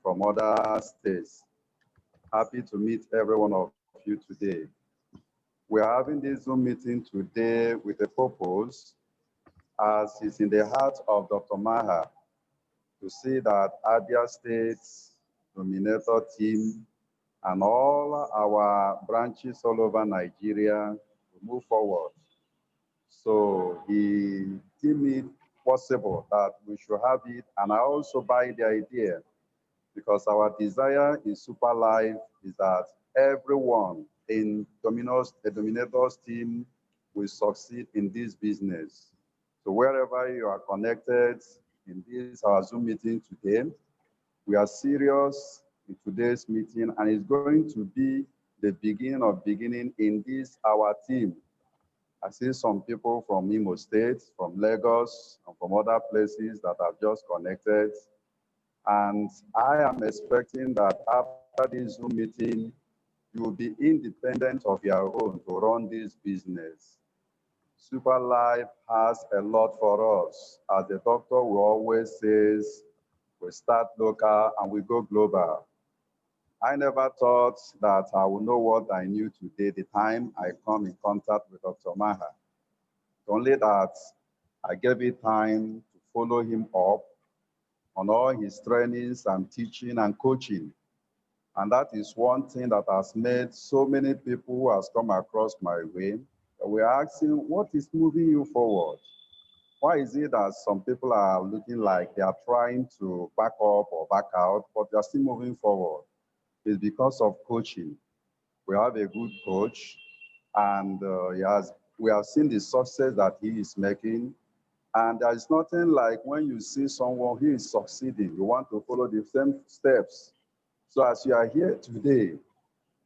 from other states. Happy to meet every one of you today. We are having this Zoom meeting today with a purpose, as is in the heart of Dr. Maha, to see that ABIA State's Dominator team and all our branches all over Nigeria will move forward. So he deemed it possible that we should have it, and I also buy the idea, because our desire in Super Life is that everyone in the Dominators team will succeed in this business. So wherever you are connected in this our Zoom meeting today, we are serious in today's meeting, and it's going to be the beginning in this our team. I see some people from Imo State, from Lagos, and from other places that have just connected. And I am expecting that after this Zoom meeting, you will be independent of your own to run this business. Super Life has a lot for us. As the doctor will always says, we start local and we go global. I never thought that I would know what I knew today the time I come in contact with Dr. Maha. Only that I gave it time to follow him up on all his trainings and teaching and coaching. And that is one thing that has made so many people who has come across my way. We're asking, what is moving you forward? Why is it that some people are looking like they are trying to back up or back out, but they're still moving forward? It's because of coaching. We have a good coach, and we have seen the success that he is making. And there is nothing like when you see someone who is succeeding, you want to follow the same steps. So as you are here today,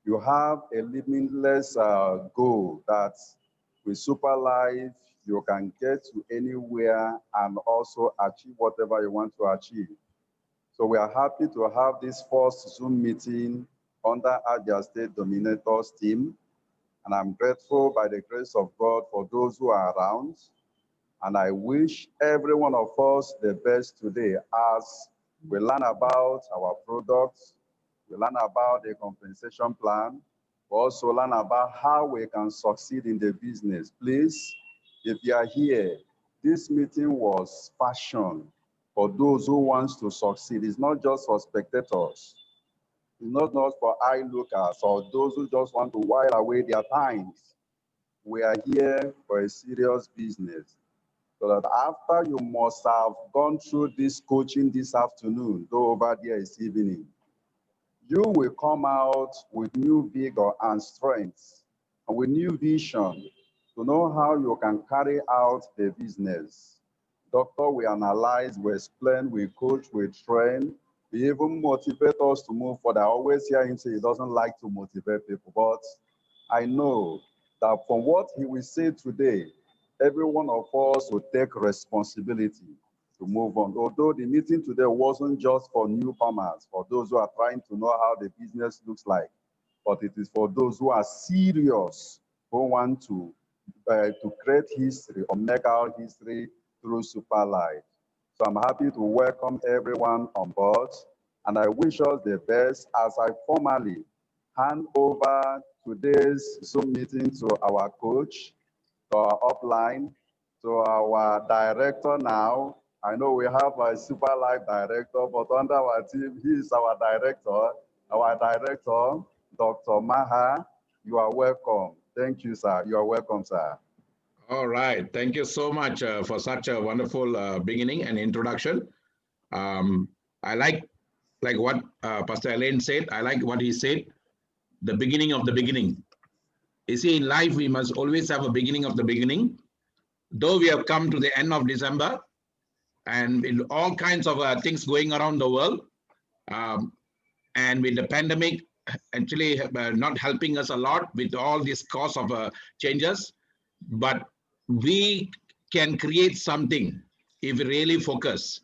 you have a limitless goal that with Super Life, you can get to anywhere and also achieve whatever you want to achieve. So we are happy to have this first Zoom meeting under ABIA State Dominators team. And I'm grateful by the grace of God for those who are around. And I wish every one of us the best today as we learn about our products, we learn about the compensation plan, we also learn about how we can succeed in the business. Please, if you are here, this meeting was fashioned for those who want to succeed. It's not just for spectators. It's not just for eye-lookers or those who just want to while away their times. We are here for a serious business. So that after you must have gone through this coaching this afternoon, though over there is evening, you will come out with new vigor and strength and with new vision to know how you can carry out the business. Doctor, we analyze, we explain, we coach, we train, we even motivate us to move forward. I always hear him say he doesn't like to motivate people, but I know that from what he will say today, every one of us will take responsibility to move on. Although the meeting today wasn't just for newcomers, for those who are trying to know how the business looks like, but it is for those who are serious, who want to create history or make our history through Super Life. So I'm happy to welcome everyone on board, and I wish us the best as I formally hand over today's Zoom meeting to our coach, to our upline, to our director now. I know we have a Super Life director, but under our team, he is our director, Dr. Maha. You are welcome. Thank you, sir. You are welcome, sir. All right. Thank you so much for such a wonderful beginning and introduction. I like what Pastor ALAIN said. I like what he said, the beginning of the beginning. You see, in life, we must always have a beginning of the beginning. Though we have come to the end of December, and with all kinds of things going around the world, and with the pandemic actually not helping us a lot with all these cause of changes, but we can create something if we really focus.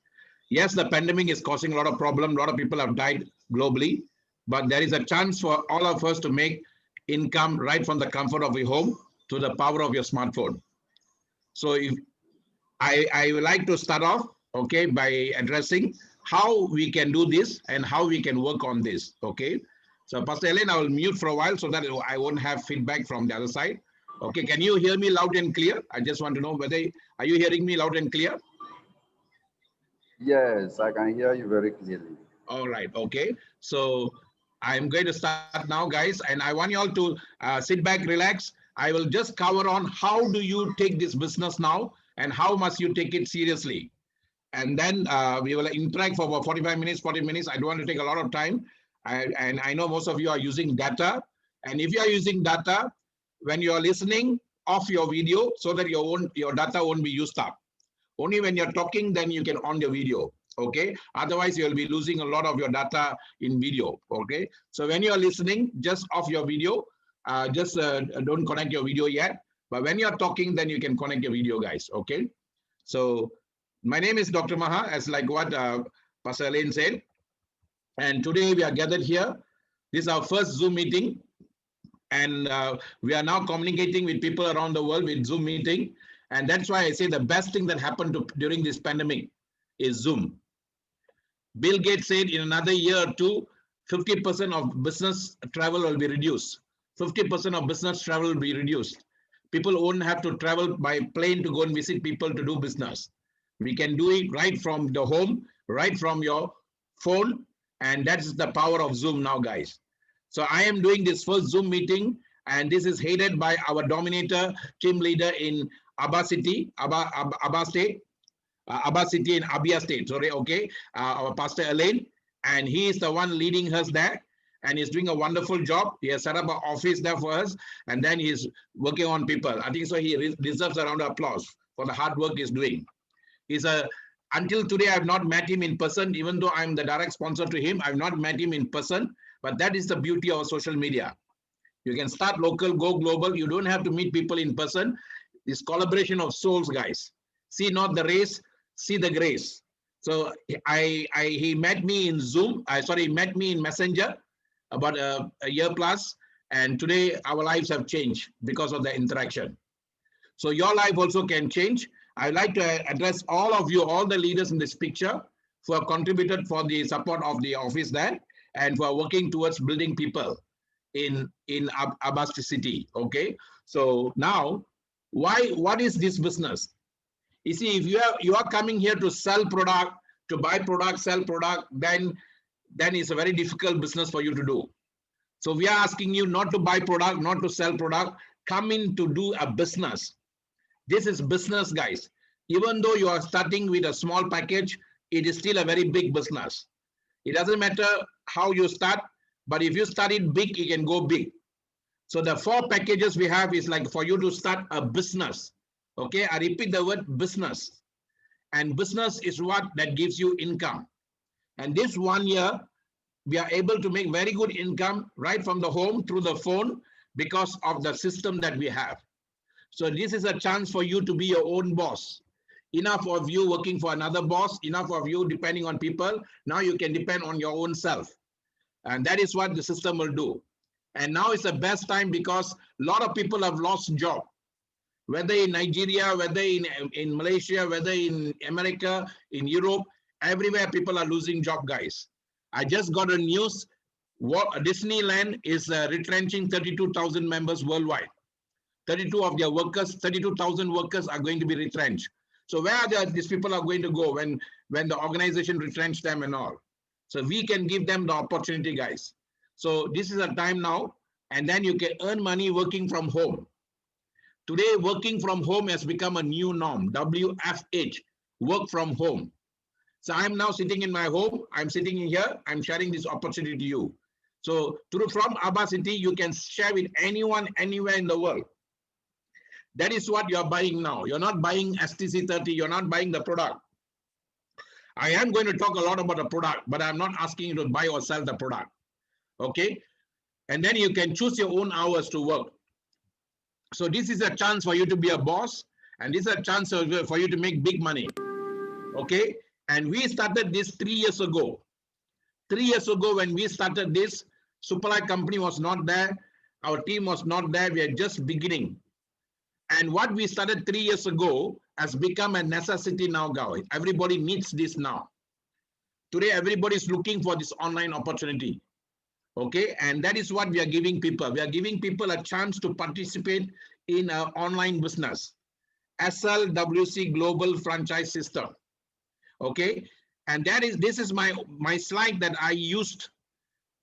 Yes, the pandemic is causing a lot of problems. A lot of people have died globally, but there is a chance for all of us to make income right from the comfort of your home to the power of your smartphone. So if I would like to start off, okay, by addressing how we can do this and how we can work on this. Okay. So Pastor ALAIN, I will mute for a while so that I won't have feedback from the other side. Okay. Can you hear me loud and clear? I just want to know whether, are you hearing me loud and clear? Yes, I can hear you very clearly. All right. Okay. So I'm going to start now, guys, and I want you all to sit back, relax. I will just cover on how do you take this business now and how must you take it seriously. And then we will interact for about 45 minutes, 40 minutes. I don't want to take a lot of time. And I know most of you are using data. And if you are using data, when you are listening, off your video so that your data won't be used up. Only when you're talking, then you can on your video. Okay. Otherwise, you'll be losing a lot of your data in video. Okay. So when you're listening, just off your video. Don't connect your video yet. But when you're talking, then you can connect your video, guys. Okay. So my name is Dr. Maha, as like what Pastor ALAIN said. And today we are gathered here. This is our first Zoom meeting. And we are now communicating with people around the world with Zoom meeting. And that's why I say the best thing that happened during this pandemic is Zoom. Bill Gates said in another year or two, 50% of business travel will be reduced. 50% of business travel will be reduced. People won't have to travel by plane to go and visit people to do business. We can do it right from the home, right from your phone. And that's the power of Zoom now, guys. So I am doing this first Zoom meeting, and this is headed by our Dominator team leader in ABIA City, ABIA State, ABIA City in ABIA State, sorry, okay, our Pastor ALAIN, and he is the one leading us there, and he's doing a wonderful job. He has set up an office there for us, and then he's working on people. I think so he deserves a round of applause for the hard work he's doing. Until today, I have not met him in person, even though I'm the direct sponsor to him. I've not met him in person, but that is the beauty of social media. You can start local, go global. You don't have to meet people in person. This collaboration of souls, guys. See not the race, see the grace. So he met me in Zoom. He met me in Messenger about a year plus. And today our lives have changed because of the interaction. So your life also can change. I'd like to address all of you, all the leaders in this picture who have contributed for the support of the office there and who are working towards building people in ABIA City. Okay. So now, what is this business? You see, if you are coming here to sell product, to buy product, sell product, then it's a very difficult business for you to do. So we are asking you not to buy product, not to sell product, come in to do a business. This is business, guys. Even though you are starting with a small package, it is still a very big business. It doesn't matter how you start, but if you start it big, you can go big. So the 4 packages we have is like for you to start a business. Okay, I repeat the word business. And business is what that gives you income. And this 1 year, we are able to make very good income right from the home through the phone because of the system that we have. So this is a chance for you to be your own boss. Enough of you working for another boss, enough of you depending on people. Now you can depend on your own self. And that is what the system will do. And now is the best time because a lot of people have lost job. Whether in Nigeria, whether in Malaysia, whether in America, in Europe, everywhere people are losing job, guys. I just got a news. Disneyland is retrenching 32,000 members worldwide. 32,000 workers are going to be retrenched. So where are these people are going to go when the organization retrench them and all? So we can give them the opportunity, guys. So this is a time now, and then you can earn money working from home. Today, working from home has become a new norm, WFH, work from home. So I'm now sitting in my home, I'm sitting in here, I'm sharing this opportunity to you. So from ABIA City, you can share with anyone, anywhere in the world. That is what you're buying now. You're not buying STC30, you're not buying the product. I am going to talk a lot about the product, but I'm not asking you to buy or sell the product. Okay? And then you can choose your own hours to work. So this is a chance for you to be a boss, and this is a chance for you to make big money. Okay? And we started this 3 years ago. 3 years ago when we started this, Superlight company was not there. Our team was not there. We are just beginning. And what we started 3 years ago has become a necessity now, guys. Everybody needs this now. Today, everybody is looking for this online opportunity. Okay, and that is what we are giving people. We are giving people a chance to participate in an online business. SLWC Global Franchise System. Okay, and this is my slide that I used.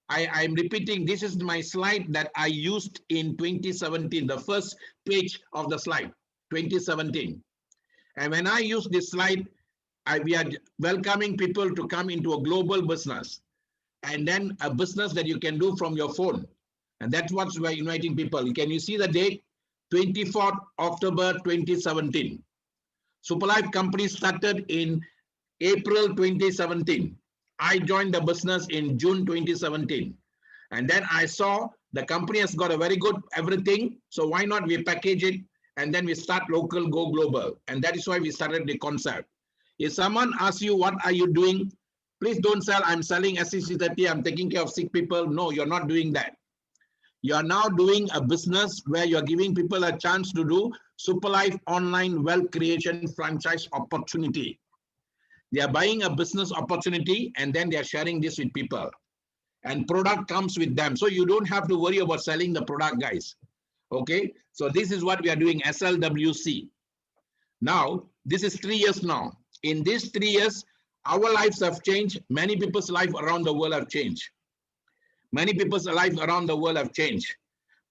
I'm repeating, this is my slide that I used in 2017, the first page of the slide, 2017. And when I use this slide, we are welcoming people to come into a global business, and then a business that you can do from your phone. And that's what we're inviting people. Can you see the date? 24th October 2017. Superlife company started in April 2017. I joined the business in June 2017. And then I saw the company has got a very good everything. So why not we package it and then we start local, go global. And that is why we started the concept. If someone asks you, what are you doing? Please don't sell, I'm selling SCC30, I'm taking care of sick people. No, you're not doing that. You are now doing a business where you're giving people a chance to do Superlife online wealth creation franchise opportunity. They are buying a business opportunity and then they are sharing this with people. And product comes with them. So you don't have to worry about selling the product, guys. Okay, so this is what we are doing, SLWC. Now, this is 3 years now. In these 3 years, our lives have changed. Many people's life around the world have changed. Many people's life around the world have changed.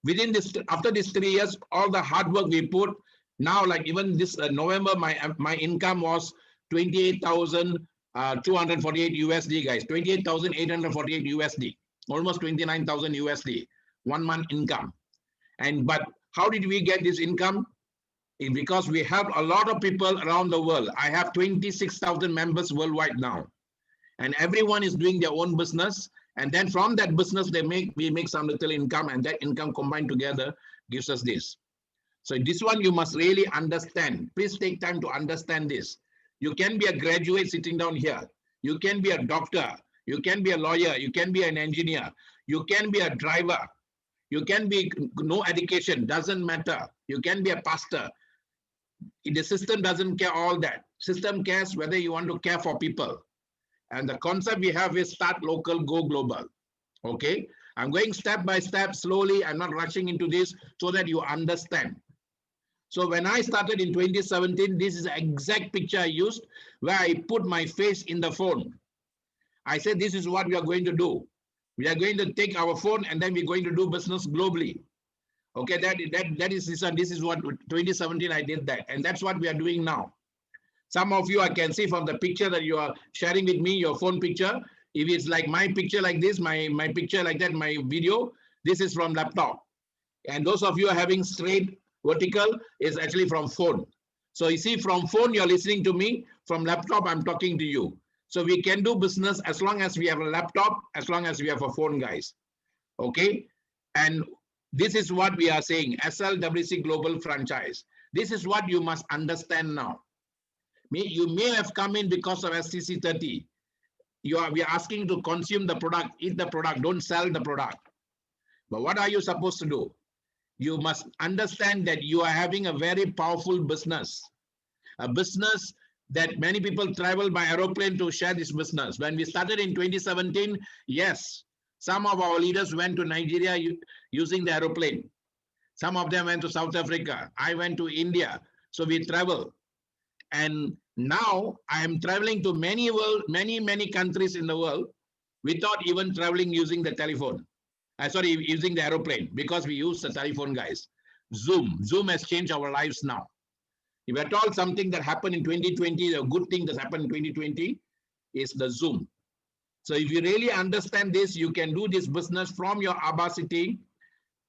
Within this, after these 3 years, all the hard work we put, now like even this November, my income was 28,248 USD, guys. 28,848 USD, almost 29,000 USD, 1 month income. But how did we get this income? Because we have a lot of people around the world. I have 26,000 members worldwide now, and everyone is doing their own business. And then from that business, we make some little income, and that income combined together gives us this. So this one you must really understand. Please take time to understand this. You can be a graduate sitting down here. You can be a doctor. You can be a lawyer. You can be an engineer. You can be a driver. You can be no education, doesn't matter. You can be a pastor. The system doesn't care all that. System cares whether you want to care for people. And the concept we have is start local, go global. Okay, I'm going step by step, slowly. I'm not rushing into this so that you understand. So when I started in 2017, this is the exact picture I used where I put my face in the phone. I said, this is what we are going to do. We are going to take our phone and then we're going to do business globally. Okay, this is what 2017 I did that. And that's what we are doing now. Some of you, I can see from the picture that you are sharing with me, your phone picture. If it's like my picture like this, my picture like that, my video, this is from laptop. And those of you are having straight vertical is actually from phone. So you see, from phone, you're listening to me. From laptop, I'm talking to you. So we can do business as long as we have a laptop, as long as we have a phone, guys. Okay. And this is what we are saying, SLWC Global Franchise. This is what you must understand now. You may have come in because of SCC30. We are asking to consume the product, eat the product, don't sell the product. But what are you supposed to do? You must understand that you are having a very powerful business. A business that many people travel by aeroplane to share this business. When we started in 2017, yes, some of our leaders went to Nigeria using the aeroplane. Some of them went to South Africa. I went to India. So we travel. And now I am traveling to many countries in the world without even traveling using the telephone. Using the aeroplane, because we use the telephone, guys. Zoom has changed our lives now. If at all something that happened in 2020, a good thing that happened in 2020 is the Zoom. So if you really understand this, you can do this business from your ABIA city,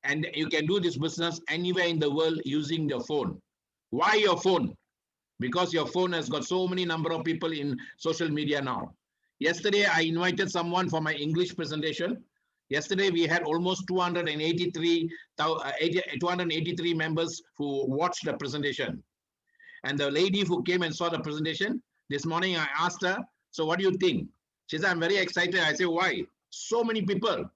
and you can do this business anywhere in the world using your phone. Why your phone? Because your phone has got so many number of people in social media now. Yesterday, I invited someone for my English presentation. Yesterday, we had almost 283 members who watched the presentation. And the lady who came and saw the presentation, this morning I asked her, so what do you think? She said, I'm very excited. I said, why? So many people.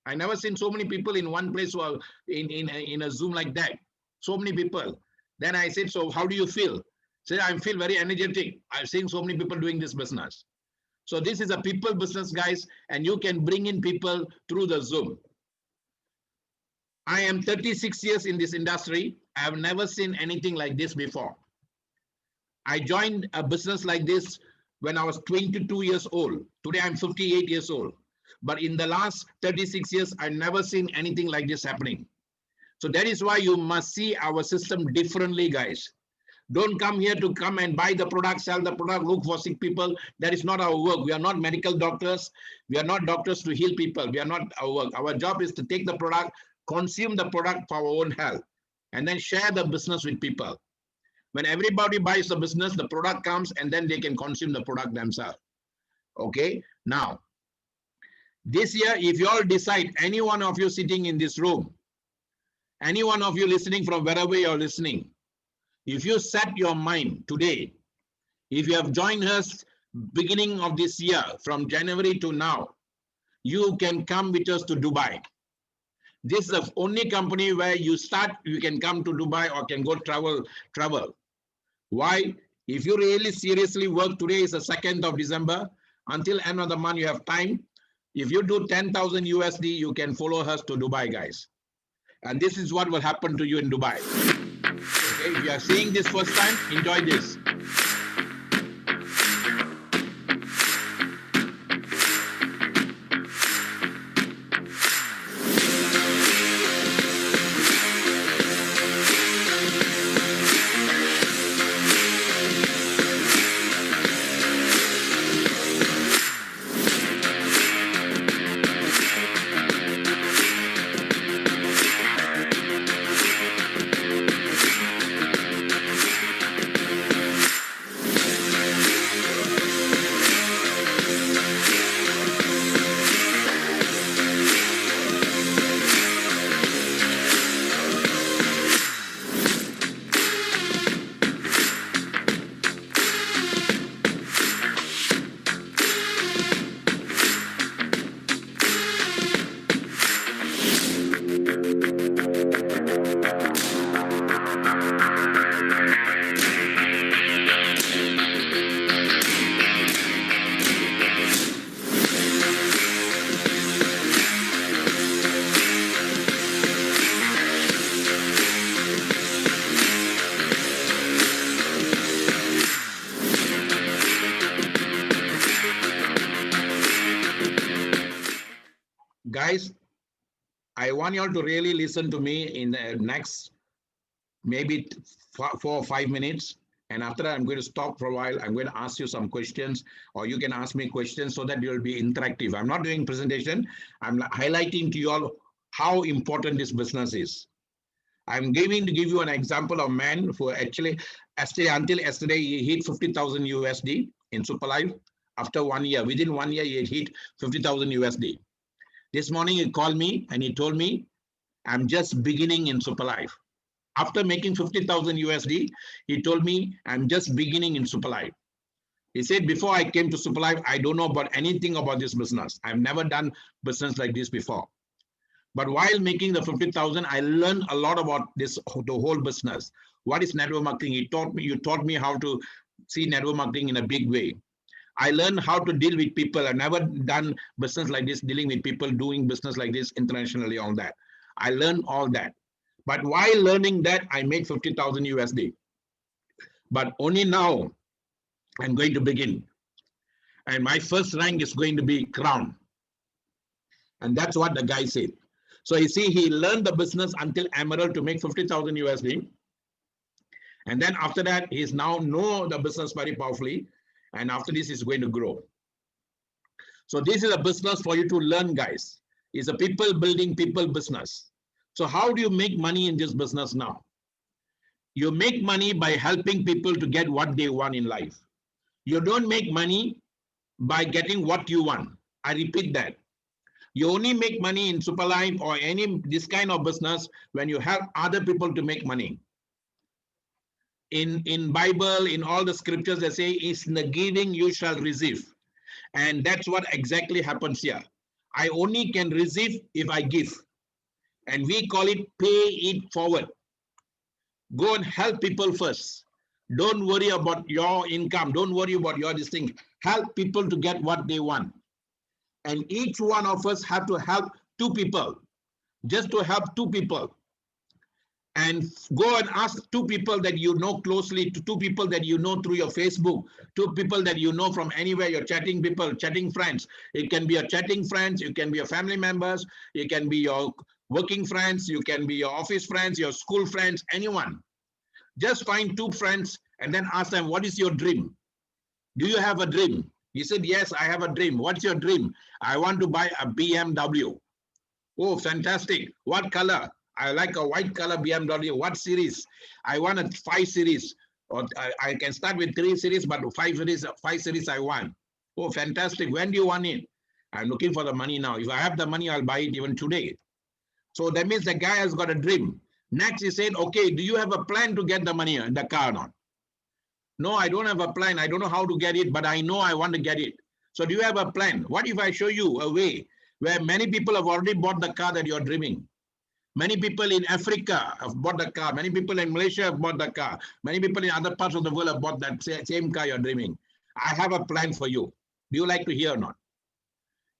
I never seen so many people in one place who are in a Zoom like that. So many people. Then I said, so how do you feel? She said, I feel very energetic. I've seen so many people doing this business. So this is a people business, guys, and you can bring in people through the Zoom. I am 36 years in this industry. I have never seen anything like this before. I joined a business like this when I was 22 years old. Today I'm 58 years old. But in the last 36 years, I've never seen anything like this happening. So that is why you must see our system differently, guys. Don't come here to come and buy the product, sell the product, look for sick people. That is not our work. We are not medical doctors. We are not doctors to heal people. We are not our work. Our job is to take the product, consume the product for our own health, and then share the business with people. When everybody buys the business, the product comes, and then they can consume the product themselves. Okay? Now, this year, if you all decide, any one of you sitting in this room, any one of you listening from wherever you're listening, if you set your mind today, if you have joined us beginning of this year, from January to now, you can come with us to Dubai. This is the only company where you start, you can come to Dubai or can go travel. Why? If you really seriously work, today is the 2nd of December, until end of the month you have time. If you do 10,000 USD, you can follow us to Dubai, guys. And this is what will happen to you in Dubai. Okay, if you are seeing this first time, enjoy this. Guys, I want you all to really listen to me in the next maybe 4 or 5 minutes. And after that, I'm going to stop for a while. I'm going to ask you some questions, or you can ask me questions so that you'll be interactive. I'm not doing presentation. I'm highlighting to you all how important this business is. I'm going to give you an example of a man who actually, until yesterday, he hit 50,000 USD in Superlife. After 1 year, within 1 year, he hit 50,000 USD. This morning, he called me and he told me, I'm just beginning in Superlife. After making 50,000 USD, he told me, I'm just beginning in Superlife. He said, before I came to Superlife, I don't know about anything about this business. I've never done business like this before. But while making the 50,000, I learned a lot about this, the whole business. What is network marketing? You taught me how to see network marketing in a big way. I learned how to deal with people. I've never done business like this, dealing with people, doing business like this internationally, all that. I learned all that. But while learning that, I made 50,000 USD. But only now I'm going to begin. And my first rank is going to be crown. And that's what the guy said. So you see, he learned the business until Emerald to make 50,000 USD. And then after that, he's now know the business very powerfully. And after this, it's going to grow. So this is a business for you to learn, guys. It's a people building people business. So how do you make money in this business now? You make money by helping people to get what they want in life. You don't make money by getting what you want. I repeat that. You only make money in Superlife or this kind of business when you help other people to make money. In Bible, in all the scriptures, they say, "Is in the giving you shall receive." And that's what exactly happens here. I only can receive if I give. And we call it pay it forward. Go and help people first. Don't worry about your income. Don't worry about your this thing. Help people to get what they want. And each one of us have to help two people, just to help two people. And go and ask two people that you know closely, to two people that you know through your Facebook, two people that you know from anywhere, you're chatting people, chatting friends. It can be your chatting friends, you can be your family members, it can be your working friends, you can be your office friends, your school friends, anyone. Just find two friends and then ask them, what is your dream? Do you have a dream? He said, yes, I have a dream. What's your dream? I want to buy a BMW. Oh, fantastic. What color? I like a white color BMW. What series? I want a 5 series. Or I can start with 3 series, but 5 series I want. Oh, fantastic. When do you want it? I'm looking for the money now. If I have the money, I'll buy it even today. So that means the guy has got a dream. Next, he said, okay, do you have a plan to get the money in the car or not? No, I don't have a plan. I don't know how to get it, but I know I want to get it. So do you have a plan? What if I show you a way where many people have already bought the car that you're dreaming? Many people in Africa have bought the car. Many people in Malaysia have bought the car. Many people in other parts of the world have bought that same car you're dreaming. I have a plan for you. Do you like to hear or not?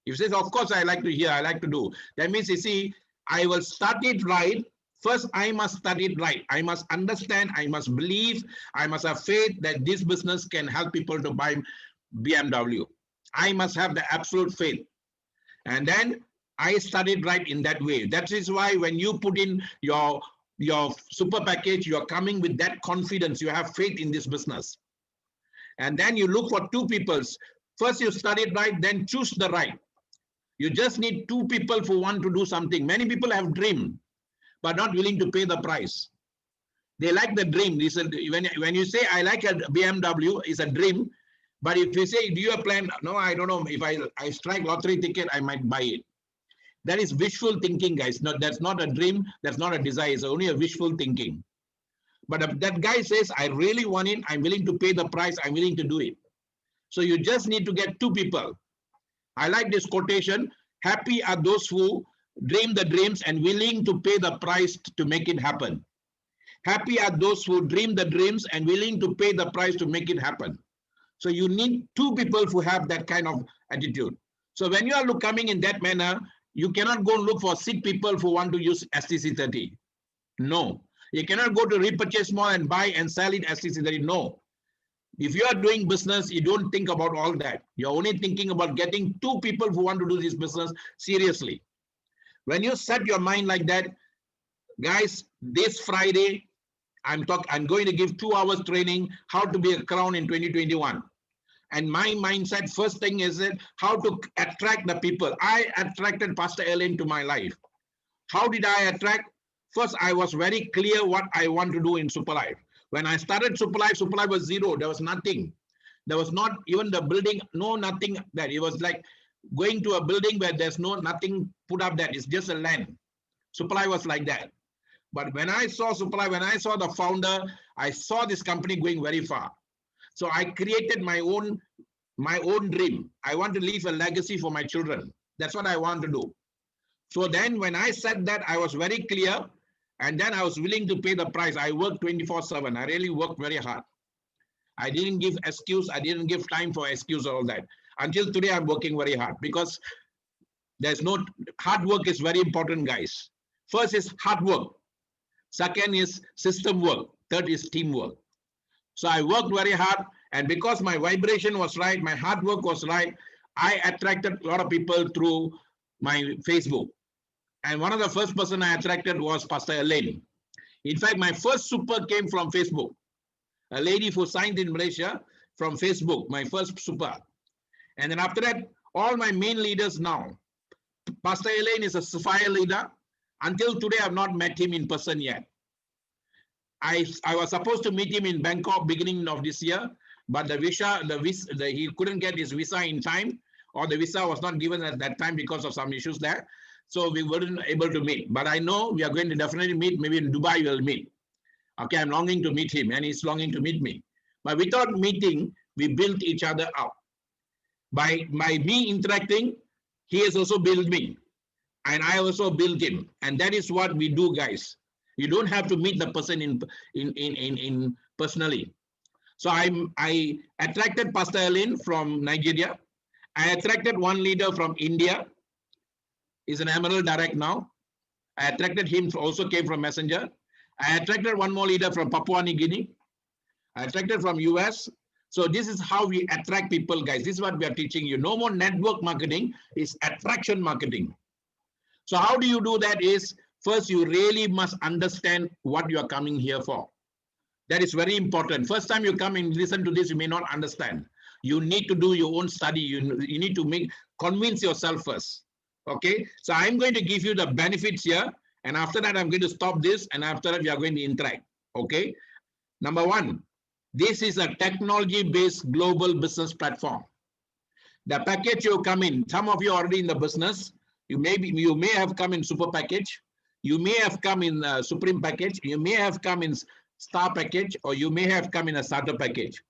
If he says, of course, I like to hear, I like to do. That means, you see, I will start it right. First, I must start it right. I must understand, I must believe, I must have faith that this business can help people to buy BMW. I must have the absolute faith. And then I studied right in that way. That is why when you put in your super package, you're coming with that confidence. You have faith in this business. And then you look for two people. First, you study it right, then choose the right. You just need two people who want to do something. Many people have dream, but not willing to pay the price. They like the dream. When you say, I like a BMW, it's a dream. But if you say, do you have a plan? No, I don't know. If I strike lottery ticket, I might buy it. That is wishful thinking, guys. No, that's not a dream. That's not a desire. It's only a wishful thinking. But if that guy says, I really want it, I'm willing to pay the price, I'm willing to do it. So you just need to get two people. I like this quotation. Happy are those who dream the dreams and willing to pay the price to make it happen. Happy are those who dream the dreams and willing to pay the price to make it happen. So you need two people who have that kind of attitude. So when you are coming in that manner, you cannot go look for sick people who want to use STC30. No. You cannot go to repurchase mall and buy and sell it STC30. No. If you are doing business, you don't think about all that. You're only thinking about getting two people who want to do this business seriously. When you set your mind like that, guys, this Friday, I'm going to give 2 hours training, how to be a crown in 2021. And my mindset, first thing is that how to attract the people. I attracted Pastor ALAIN to my life. How did I attract? First, I was very clear what I want to do in Super Life. When I started Super Life was zero. There was nothing. There was not even the building, no, nothing there. It was like going to a building where there's nothing put up there. It's just a land. Super Life was like that. But when I saw Super Life, when I saw the founder, I saw this company going very far. So I created my own dream. I want to leave a legacy for my children. That's what I want to do. So then when I said that, I was very clear, and then I was willing to pay the price. I worked 24/7. I really worked very hard. I didn't give excuse. I didn't give time for excuse or all that. Until today, I'm working very hard because hard work is very important, guys. First is hard work. Second is system work. Third is teamwork. So I worked very hard, and because my vibration was right, my hard work was right, I attracted a lot of people through my Facebook. And one of the first person I attracted was Pastor ALAIN. In fact, my first super came from Facebook. A lady who signed in Malaysia from Facebook, my first super. And then after that, all my main leaders now. Pastor ALAIN is a Sapphire leader. Until today, I've not met him in person yet. I was supposed to meet him in Bangkok beginning of this year, but he couldn't get his visa in time, or the visa was not given at that time because of some issues there. So we weren't able to meet. But I know we are going to definitely meet. Maybe in Dubai we'll meet. Okay, I'm longing to meet him, and he's longing to meet me. But without meeting, we built each other up. By me interacting, he has also built me, and I also built him. And that is what we do, guys. You don't have to meet the person in personally. So I attracted Pastor ALAIN from Nigeria. I attracted one leader from India. He's an Emerald Direct now. I attracted him, also came from Messenger. I attracted one more leader from Papua New Guinea. I attracted from US. So this is how we attract people, guys. This is what we are teaching you. No more network marketing, is attraction marketing. So how do you do that is, first you really must understand what you are coming here for. That is very important. First time you come and listen to this, you may not understand. You need to do your own study. You need to convince yourself first. Okay, so I'm going to give you the benefits here, and after that I'm going to stop this, and after that we are going to interact. Okay, number one, this is a technology-based global business platform. The package you come in, some of you are already in the business. You may have come in super package, you may have come in supreme package, you may have come in star package, or you may have come in a starter package.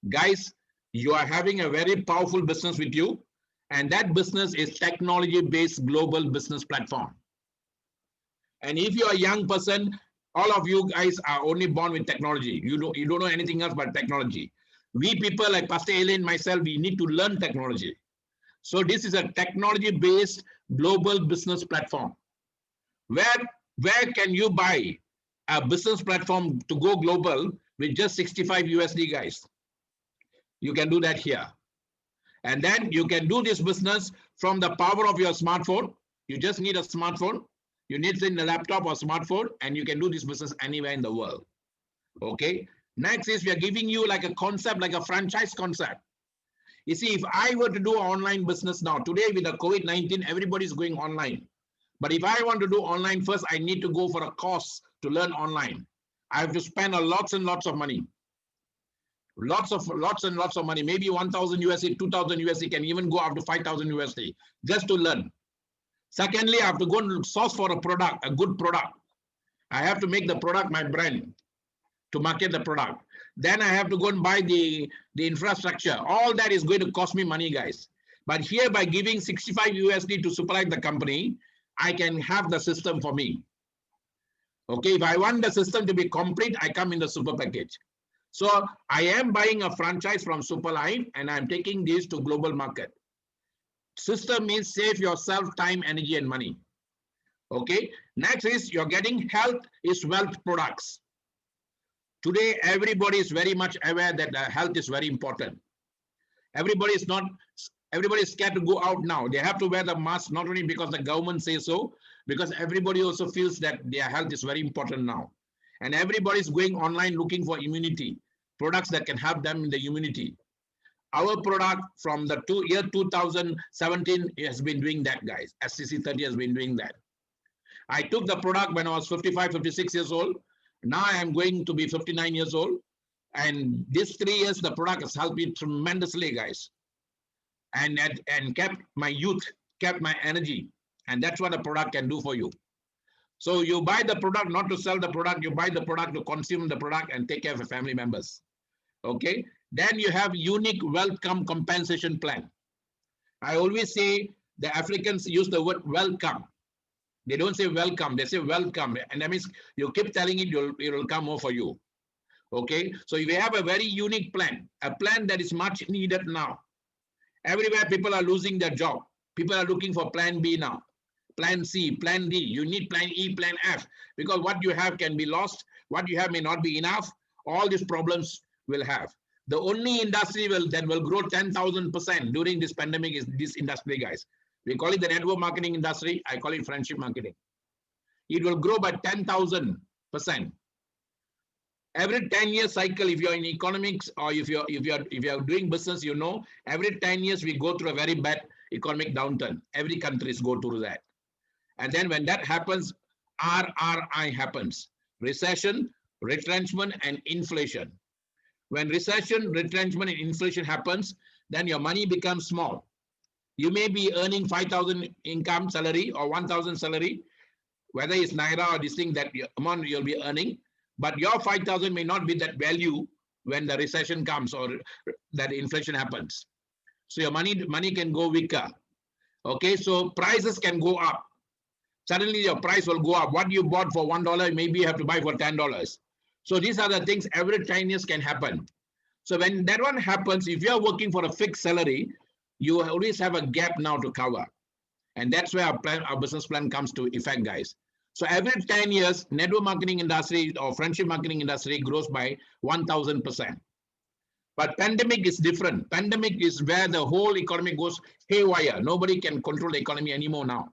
Guys, you are having a very powerful business with you, and that business is technology-based global business platform. And if you're a young person, all of you guys are only born with technology. You don't know anything else but technology. We people like Pastor ALAIN, myself, we need to learn technology. So this is a technology-based global business platform. Where can you buy a business platform to go global with just 65 USD, guys? You can do that here. And then you can do this business from the power of your smartphone. You just need a smartphone. You need it in a laptop or smartphone, and you can do this business anywhere in the world. Okay. Next is we are giving you like a concept, like a franchise concept. You see, if I were to do an online business now, today with the COVID-19, everybody's going online. But if I want to do online, first I need to go for a course to learn online. I have to spend lots and lots of money. Lots and lots of money, maybe 1,000 USD, 2,000 USD, can even go up to 5,000 USD just to learn. Secondly, I have to go and source for a product, a good product. I have to make the product my brand to market the product. Then I have to go and buy the infrastructure. All that is going to cost me money, guys. But here, by giving 65 USD to supply the company, I can have the system for me. Okay, if I want the system to be complete, I come in the super package. So I am buying a franchise from Superline, and I'm taking this to global market. System means save yourself time, energy, and money. Okay. Next is you're getting health is wealth products. Today, everybody is very much aware that health is very important. Everybody is scared to go out now. They have to wear the mask, not only because the government says so, because everybody also feels that their health is very important now. And everybody is going online looking for immunity, products that can help them in the immunity. Our product from the year 2017 has been doing that, guys. SCC30 has been doing that. I took the product when I was 55, 56 years old. Now I am going to be 59 years old. And these 3 years, the product has helped me tremendously, guys. And kept my youth, kept my energy. And that's what a product can do for you. So you buy the product not to sell the product, you buy the product to consume the product and take care of your family members. Okay. Then you have unique welcome compensation plan. I always say the Africans use the word welcome. They don't say welcome, they say welcome. And that means you keep telling it, it will come more for you. Okay. So we have a very unique plan, a plan that is much needed now. Everywhere people are losing their job. People are looking for plan B now. Plan C, plan D, you need plan E, plan F, because what you have can be lost, what you have may not be enough, all these problems will have. The only industry that will grow 10,000% during this pandemic is this industry, guys. We call it the network marketing industry, I call it friendship marketing. It will grow by 10,000%. Every 10-year cycle, if you're in economics or if you're doing business, you know, every 10 years we go through a very bad economic downturn. Every countries go through that. And then when that happens, RRI happens. Recession, retrenchment, and inflation. When recession, retrenchment, and inflation happens, then your money becomes small. You may be earning 5,000 income salary or 1,000 salary, whether it's Naira or this thing that amount you'll be earning, but your 5,000 may not be that value when the recession comes or that inflation happens. So your money can go weaker. Okay, so prices can go up. Suddenly your price will go up. What you bought for $1, maybe you have to buy for $10. So these are the things every 10 years can happen. So when that one happens, if you are working for a fixed salary, you always have a gap now to cover. And that's where our business plan comes to effect, guys. So every 10 years, network marketing industry or friendship marketing industry grows by 1000%. But pandemic is different. Pandemic is where the whole economy goes haywire. Nobody can control the economy anymore now.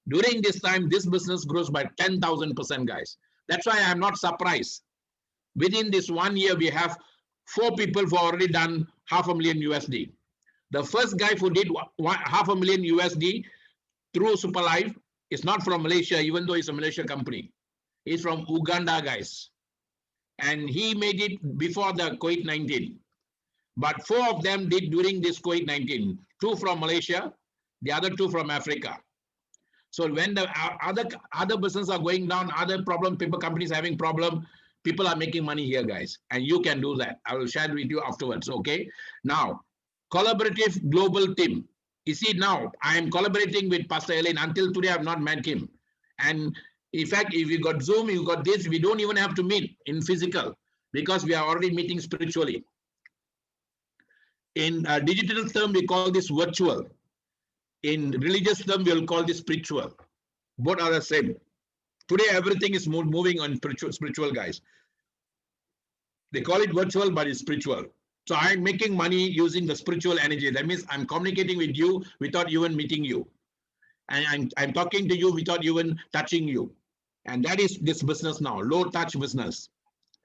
During this time, this business grows by 10,000%, guys. That's why I'm not surprised. Within this 1 year, we have 4 people who already done $500,000 USD. The first guy who did $500,000 USD through Superlife is not from Malaysia, even though it's a Malaysia company. He's from Uganda, guys. And he made it before the COVID-19. But 4 of them did during this COVID-19. 2 from Malaysia, the other 2 from Africa. So when the other businesses are going down, other problem, people, companies having problem, people are making money here, guys. And you can do that. I will share it with you afterwards, okay? Now, collaborative global team. You see now, I am collaborating with Pastor ALAIN. Until today, I have not met him. And in fact, if you got Zoom, you got this, we don't even have to meet in physical because we are already meeting spiritually. In a digital term, we call this virtual. In religious term, we'll call this spiritual. Both are the same. Today, everything is moving on spiritual, guys. They call it virtual, but it's spiritual. So I'm making money using the spiritual energy. That means I'm communicating with you without even meeting you. And I'm talking to you without even touching you. And that is this business now, low touch business.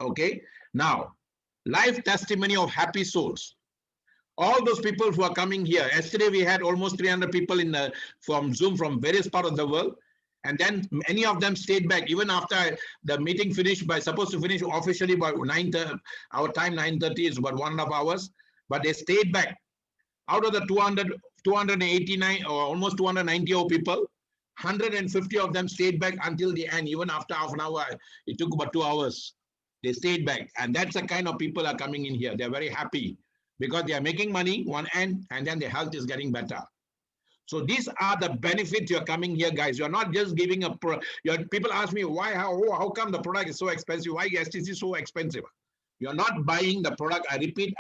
Okay. Now, life testimony of happy souls. All those people who are coming here. Yesterday, we had almost 300 people from Zoom from various parts of the world. And then many of them stayed back even after the meeting finished supposed to finish officially by 9:30. Our time 9:30 is about 1.5 hours, but they stayed back. Out of the 289 or almost 290 people, 150 of them stayed back until the end. Even after half an hour, it took about 2 hours. They stayed back, and that's the kind of people are coming in here. They're very happy because they are making money one end, and then their health is getting better. So these are the benefits you're coming here, guys. You're not just giving a people ask me why, how come the product is so expensive? Why STC is so expensive? You're not buying the product. I repeat.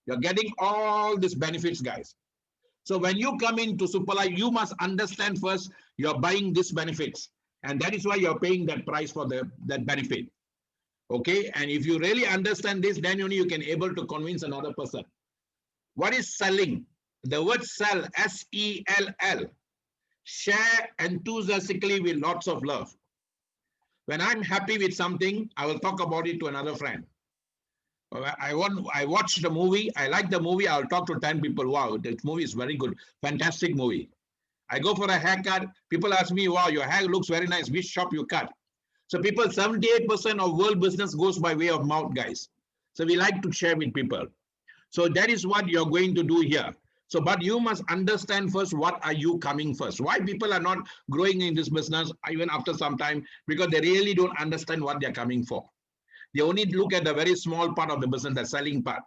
You're getting all these benefits, guys. So when you come into Superlife, you must understand first you're buying these benefits. And that is why you're paying that price for that benefit. Okay. And if you really understand this, then only you can able to convince another person. What is selling? The word sell, S-E-L-L, share enthusiastically with lots of love. When I'm happy with something, I will talk about it to another friend. I watched the movie. I like the movie. I'll talk to 10 people. Wow, this movie is very good. Fantastic movie. I go for a haircut. People ask me, wow, your hair looks very nice. Which shop you cut? So people, 78% of world business goes by way of mouth, guys. So we like to share with people. So that is what you're going to do here. So, but you must understand first, what are you coming first? Why people are not growing in this business even after some time? Because they really don't understand what they're coming for. They only look at the very small part of the business, the selling part.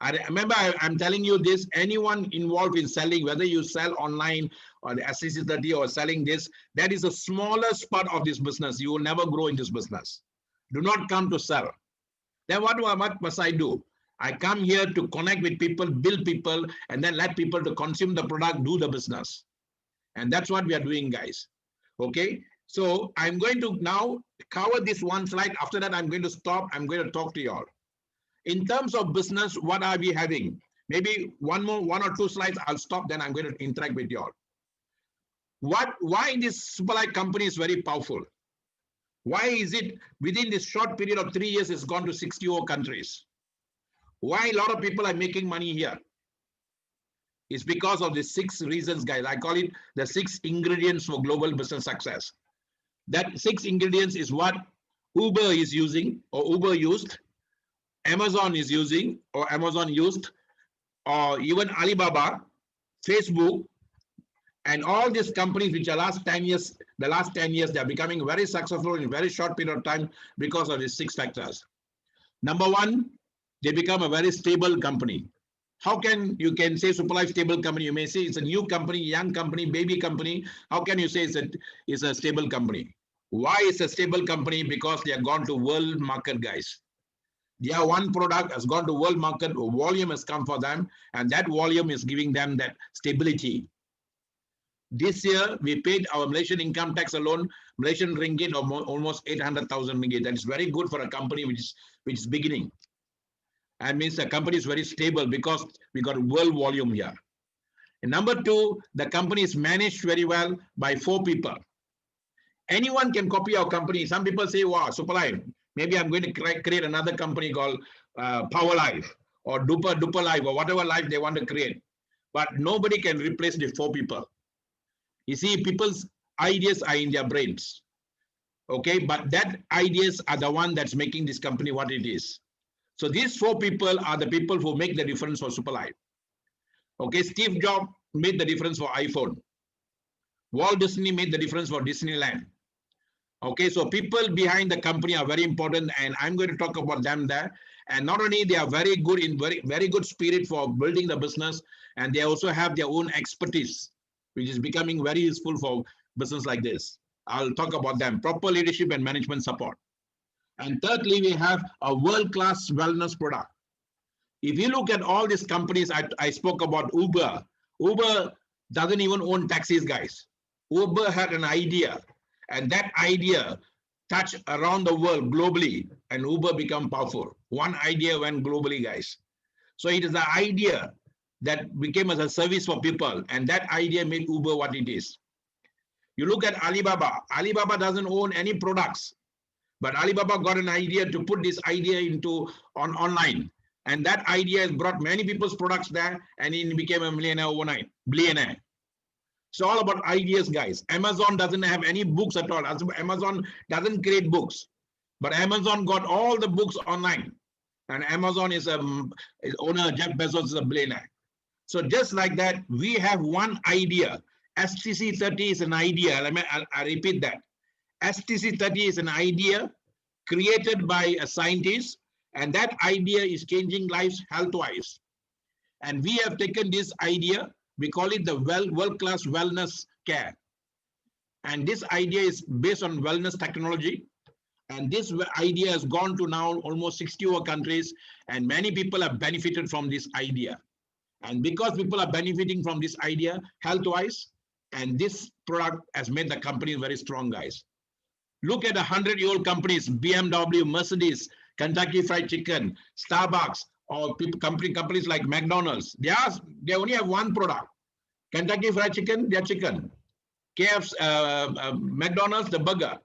I remember I'm telling you this, anyone involved in selling, whether you sell online or the SCC30 or selling this, that is the smallest part of this business. You will never grow in this business. Do not come to sell. Then what must I do? I come here to connect with people, build people, and then let people to consume the product, do the business. And that's what we are doing, guys. Okay. So I'm going to now cover this one slide. After that, I'm going to stop. I'm going to talk to you all. In terms of business, what are we having? Maybe one or two slides, I'll stop, then I'm going to interact with you all. Why this Superlife company is very powerful? Why is it within this short period of 3 years, it's gone to 60 countries? Why a lot of people are making money here? It's because of the 6 reasons, guys. I call it the 6 ingredients for global business success. That 6 ingredients is what Uber is using or Uber used, Amazon is using or Amazon used, or even Alibaba, Facebook, and all these companies which are the last 10 years, they are becoming very successful in a very short period of time because of these 6 factors. Number 1, they become a very stable company. How can you say Superlife stable company? You may say it's a new company, young company, baby company. How can you say it's a stable company? Why it's a stable company? Because they have gone to world market, guys. Their one product has gone to world market, volume has come for them, and that volume is giving them that stability. This year, we paid our Malaysian income tax alone, Malaysian ringgit of almost 800,000 ringgit. That is very good for a company which is beginning. And means the company is very stable because we got world volume here. And number two, the company is managed very well by 4 people. Anyone can copy our company. Some people say, wow, Superlife, maybe I'm going to create another company called Power Life or Duper Life or whatever life they want to create. But nobody can replace the 4 people. You see, people's ideas are in their brains. Okay, but that ideas are the one that's making this company what it is. So these 4 people are the people who make the difference for Superlife. Okay, Steve Jobs made the difference for iPhone. Walt Disney made the difference for Disneyland. Okay, so people behind the company are very important, and I'm going to talk about them there. And not only they are very good in very good spirit for building the business, and they also have their own expertise, which is becoming very useful for business like this. I'll talk about them, proper leadership and management support. And thirdly, we have a world-class wellness product. If you look at all these companies, I spoke about Uber. Uber doesn't even own taxis, guys. Uber had an idea, and that idea touched around the world globally, and Uber became powerful. One idea went globally, guys. So it is the idea that became as a service for people, and that idea made Uber what it is. You look at Alibaba. Alibaba doesn't own any products, but Alibaba got an idea to put this idea into online. And that idea has brought many people's products there, and he became a millionaire overnight, billionaire. It's all about ideas, guys. Amazon doesn't have any books at all. Amazon doesn't create books, but Amazon got all the books online. And Amazon is owner, Jeff Bezos is a billionaire. So just like that, we have one idea. STC30 is an idea. I repeat that. STC30 is an idea created by a scientist, and that idea is changing lives health-wise. And we have taken this idea, we call it the world-class wellness care. And this idea is based on wellness technology. And this idea has gone to now almost 60 countries, and many people have benefited from this idea. And because people are benefiting from this idea health-wise, and this product has made the company very strong, guys. Look at 100-year-old companies, BMW, Mercedes, Kentucky Fried Chicken, Starbucks, or companies like McDonald's. They only have one product. Kentucky Fried Chicken, their chicken. McDonald's, the burger.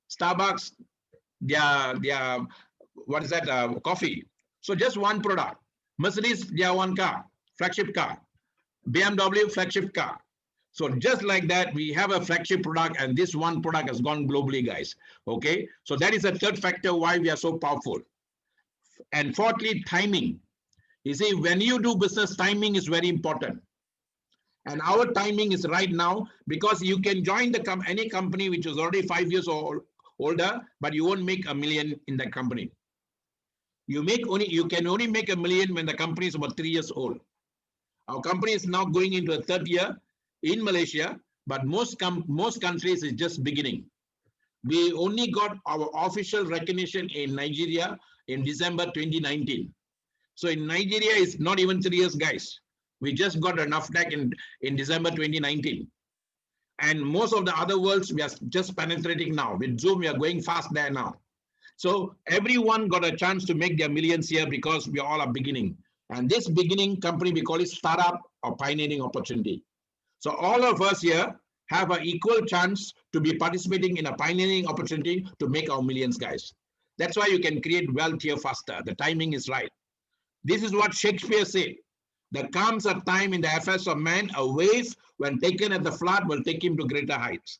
Starbucks, their what is that, coffee. So just one product. Mercedes, their one car, flagship car. BMW, flagship car. So just like that, we have a flagship product, and this one product has gone globally, guys. Okay, so that is a third factor why we are so powerful. And fourthly, timing. You see, when you do business, timing is very important. And our timing is right now, because you can join any company which is already 5 years older, but you won't make $1 million in that company. You can only make $1 million when the company is about 3 years old. Our company is now going into a third year in Malaysia, but most countries is just beginning. We only got our official recognition in Nigeria in December 2019. So in Nigeria, it's not even 3 years, guys. We just got a NAFDAC in December 2019. And most of the other worlds, we are just penetrating now. With Zoom, we are going fast there now. So everyone got a chance to make their millions here because we all are beginning. And this beginning company, we call it startup or pioneering opportunity. So all of us here have an equal chance to be participating in a pioneering opportunity to make our millions, guys. That's why you can create wealth here faster. The timing is right. This is what Shakespeare said. There comes a time in the affairs of man, a wave when taken at the flood will take him to greater heights.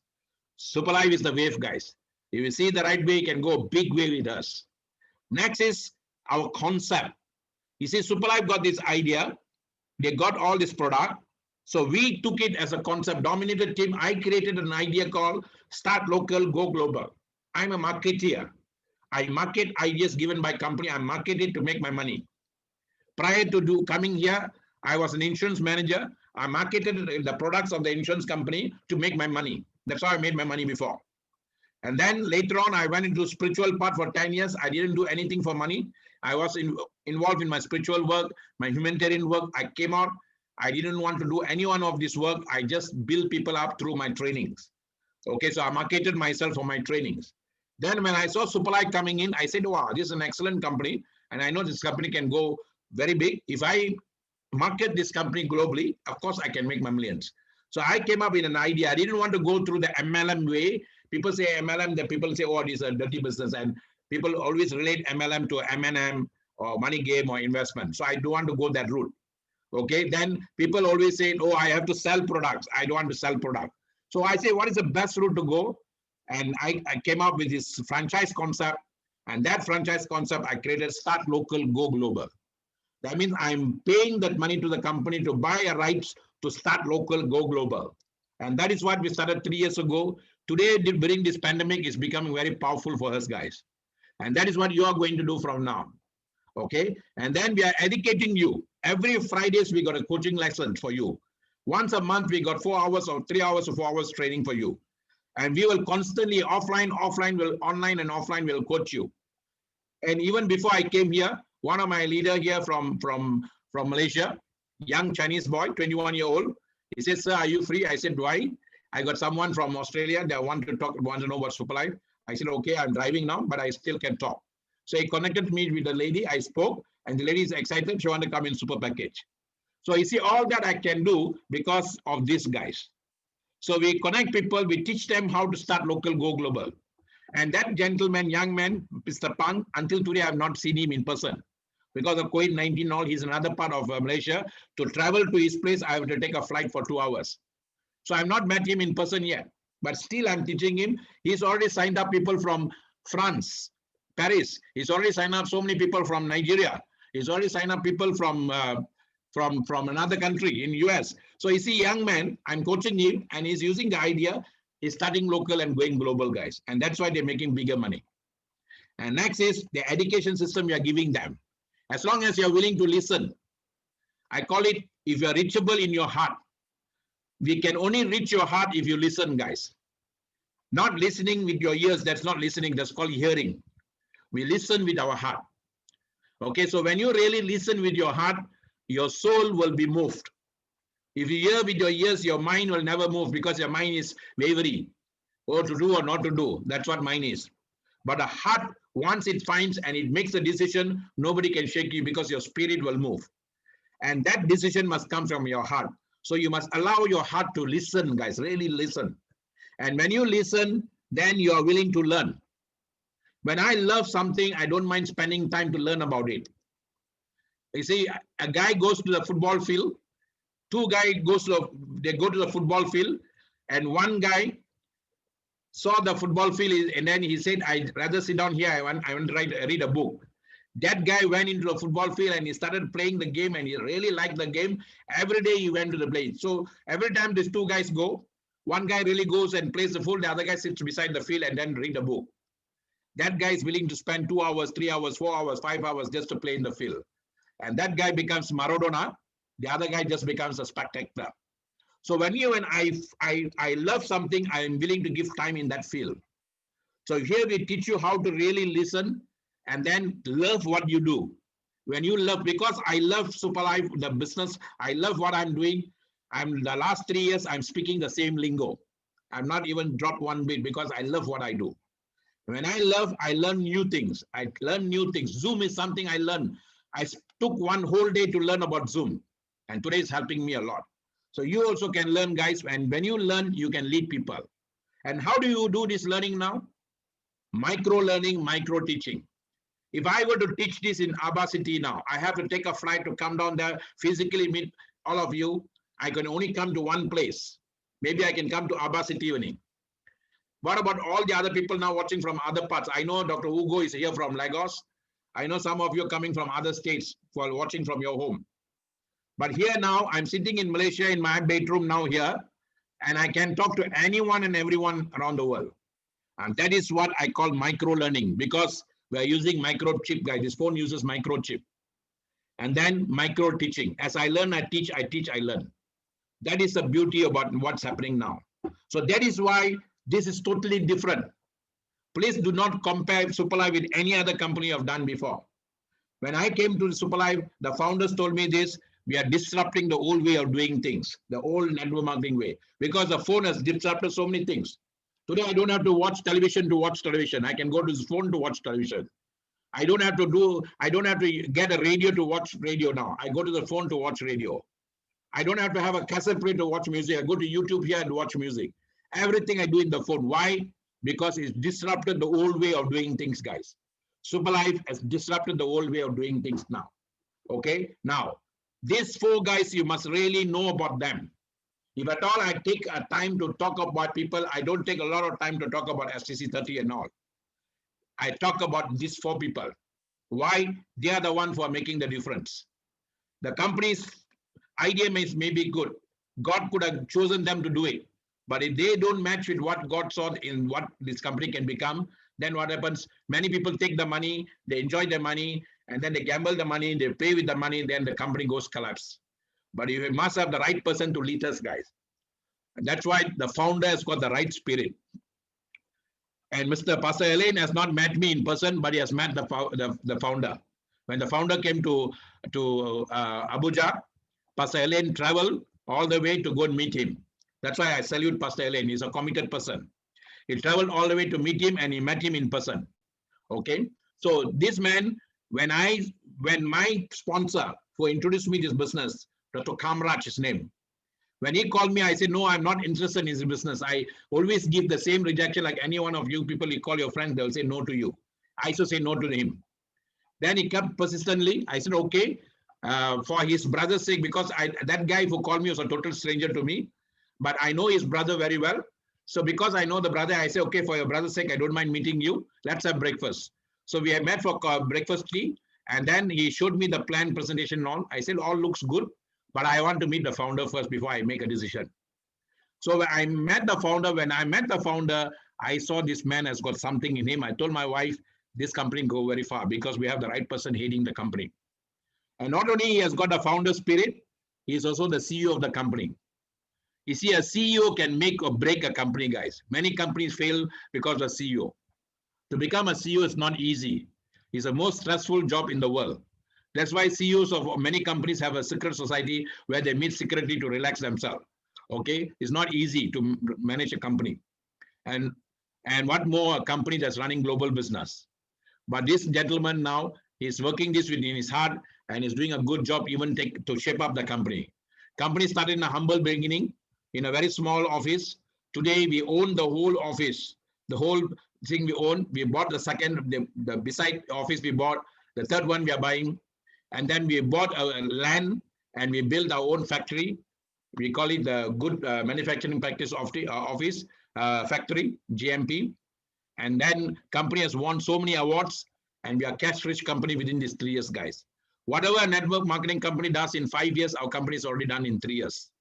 Superlife is the wave, guys. If you see the right way, you can go big way with us. Next is our concept. You see, Superlife got this idea. They got all this product. So we took it as a concept. Dominator team, I created an idea called Start Local, Go Global. I'm a marketeer. I market ideas given by company. I market it to make my money. Prior to coming here, I was an insurance manager. I marketed the products of the insurance company to make my money. That's how I made my money before. And then later on, I went into spiritual part for 10 years. I didn't do anything for money. I was involved in my spiritual work, my humanitarian work. I came out. I didn't want to do any one of this work. I just build people up through my trainings. Okay, so I marketed myself for my trainings. Then when I saw Superlife coming in, I said, wow, this is an excellent company. And I know this company can go very big. If I market this company globally, of course, I can make my millions. So I came up with an idea. I didn't want to go through the MLM way. People say MLM, then people say, oh, this is a dirty business. And people always relate MLM to M&M or money game or investment. So I don't want to go that route. Okay, then people always say, oh, I have to sell products. I don't want to sell products. So I say, what is the best route to go? And I came up with this franchise concept. And that franchise concept, I created Start Local, Go Global. That means I'm paying that money to the company to buy a rights to start local, go global. And that is what we started 3 years ago. Today, during this pandemic, is becoming very powerful for us guys. And that is what you are going to do from now. Okay. And then we are educating you. Every Fridays, we got a coaching lesson for you. Once a month, we got 4 hours or 3 hours or 4 hours training for you. And we will constantly online and offline will coach you. And even before I came here, one of my leader here from Malaysia, young Chinese boy, 21-year-old, he says, sir, are you free? I said, why? I got someone from Australia that want to know about Superlife. I said, okay, I'm driving now, but I still can talk. So he connected me with the lady. I spoke, and the lady is excited. She want to come in super package. So you see, all that I can do because of these guys. So we connect people, we teach them how to start local, go global. And that gentleman, young man, Mr. Pang, until today, I have not seen him in person. Because of COVID-19, all he's in another part of Malaysia. To travel to his place, I have to take a flight for 2 hours. So I've not met him in person yet. But still, I'm teaching him. He's already signed up people from France, Paris. He's already signed up so many people from Nigeria. He's already signed up people from another country in US. So you see, young man, I'm coaching him, and he's using the idea. He's starting local and going global, guys. And that's why they're making bigger money. And next is the education system you're giving them. As long as you're willing to listen. I call it, if you're reachable in your heart. We can only reach your heart if you listen, guys. Not listening with your ears, that's not listening, that's called hearing. We listen with our heart. Okay, so when you really listen with your heart, your soul will be moved. If you hear with your ears, your mind will never move because your mind is wavering. Or to do or not to do, that's what mind is. But a heart, once it finds and it makes a decision, nobody can shake you because your spirit will move. And that decision must come from your heart. So you must allow your heart to listen, guys, really listen. And when you listen, then you are willing to learn. When I love something, I don't mind spending time to learn about it. You see, a guy goes to the football field, two guys go to the football field, and one guy saw the football field, and then he said, I'd rather sit down here, I want to read a book. That guy went into the football field and he started playing the game, and he really liked the game. Every day he went to the play. So every time these two guys go, one guy really goes and plays the field, the other guy sits beside the field and then read a book. That guy is willing to spend 2 hours, 3 hours, 4 hours, 5 hours just to play in the field. And that guy becomes Maradona. The other guy just becomes a spectator. So when I love something, I am willing to give time in that field. So here we teach you how to really listen and then love what you do. When you love, because I love Superlife, the business, I love what I'm doing. The last 3 years, I'm speaking the same lingo. I'm not even dropped one bit because I love what I do. When I love, I learn new things. I learn new things. Zoom is something I learned. I took one whole day to learn about Zoom. And today is helping me a lot. So you also can learn, guys. And when you learn, you can lead people. And how do you do this learning now? Micro learning, micro teaching. If I were to teach this in ABIA City now, I have to take a flight to come down there, physically meet all of you. I can only come to one place. Maybe I can come to ABIA City evening. What about all the other people now watching from other parts? I know Dr. Hugo is here from Lagos. I know some of you are coming from other states for watching from your home. But here now, I'm sitting in Malaysia in my bedroom now here, and I can talk to anyone and everyone around the world. And that is what I call micro learning, because we are using microchip, guys. This phone uses microchip. And then micro teaching. As I learn, I teach, I learn. That is the beauty about what's happening now. So that is why this is totally different. Please do not compare Superlife with any other company you have done before. When I came to Superlife, the founders told me this: we are disrupting the old way of doing things, the old network marketing way, because the phone has disrupted so many things. Today, I don't have to watch television to watch television. I can go to the phone to watch television. I don't have to get a radio to watch radio now. I go to the phone to watch radio. I don't have to have a cassette player to watch music. I go to YouTube here and watch music. Everything I do in the phone. Why? Because it's disrupted the old way of doing things, guys. Superlife has disrupted the old way of doing things now. Okay? Now, these four guys, you must really know about them. If at all I take a time to talk about people, I don't take a lot of time to talk about STC 30 and all. I talk about these four people. Why? They are the ones who are making the difference. The company's idea may be good. God could have chosen them to do it. But if they don't match with what God saw in what this company can become, then what happens? Many people take the money, they enjoy the money, and then they gamble the money, they pay with the money, then the company goes collapse. But you must have the right person to lead us, guys. And that's why the founder has got the right spirit. And Mr. Pastor ALAIN has not met me in person, but he has met the founder. When the founder came to Abuja, Pastor ALAIN traveled all the way to go and meet him. That's why I salute Pastor ALAIN. He's a committed person. He traveled all the way to meet him, and he met him in person. Okay. So this man, when my sponsor who introduced me this business, Dr. Kamraj, his name, when he called me, I said, no, I'm not interested in his business. I always give the same rejection like any one of you people, you call your friends, they'll say no to you. I used to say no to him. Then he kept persistently. I said, okay, for his brother's sake, because that guy who called me was a total stranger to me, but I know his brother very well. So because I know the brother, I say, okay, for your brother's sake, I don't mind meeting you. Let's have breakfast. So we had met for breakfast tea, and then he showed me the plan presentation and all. I said, all looks good, but I want to meet the founder first before I make a decision. So when I met the founder, I saw this man has got something in him. I told my wife, this company go very far because we have the right person heading the company. And not only he has got the founder spirit, he is also the CEO of the company. You see, a CEO can make or break a company, guys. Many companies fail because of CEO. To become a CEO is not easy. It's the most stressful job in the world. That's why CEOs of many companies have a secret society where they meet secretly to relax themselves. Okay, it's not easy to manage a company, and what more a company that's running global business. But this gentleman now is working this within his heart and is doing a good job even to shape up the company. Company started in a humble beginning in a very small office. Today we own the whole office, the whole thing we own. We bought the second, the beside office we bought, the third one we are buying. And then we bought a land and we built our own factory. We call it the Good Manufacturing Practice Office Factory, GMP. And then company has won so many awards, and we are cash-rich company within these 3 years, guys. Whatever a network marketing company does in 5 years, our company is already done in 3 years.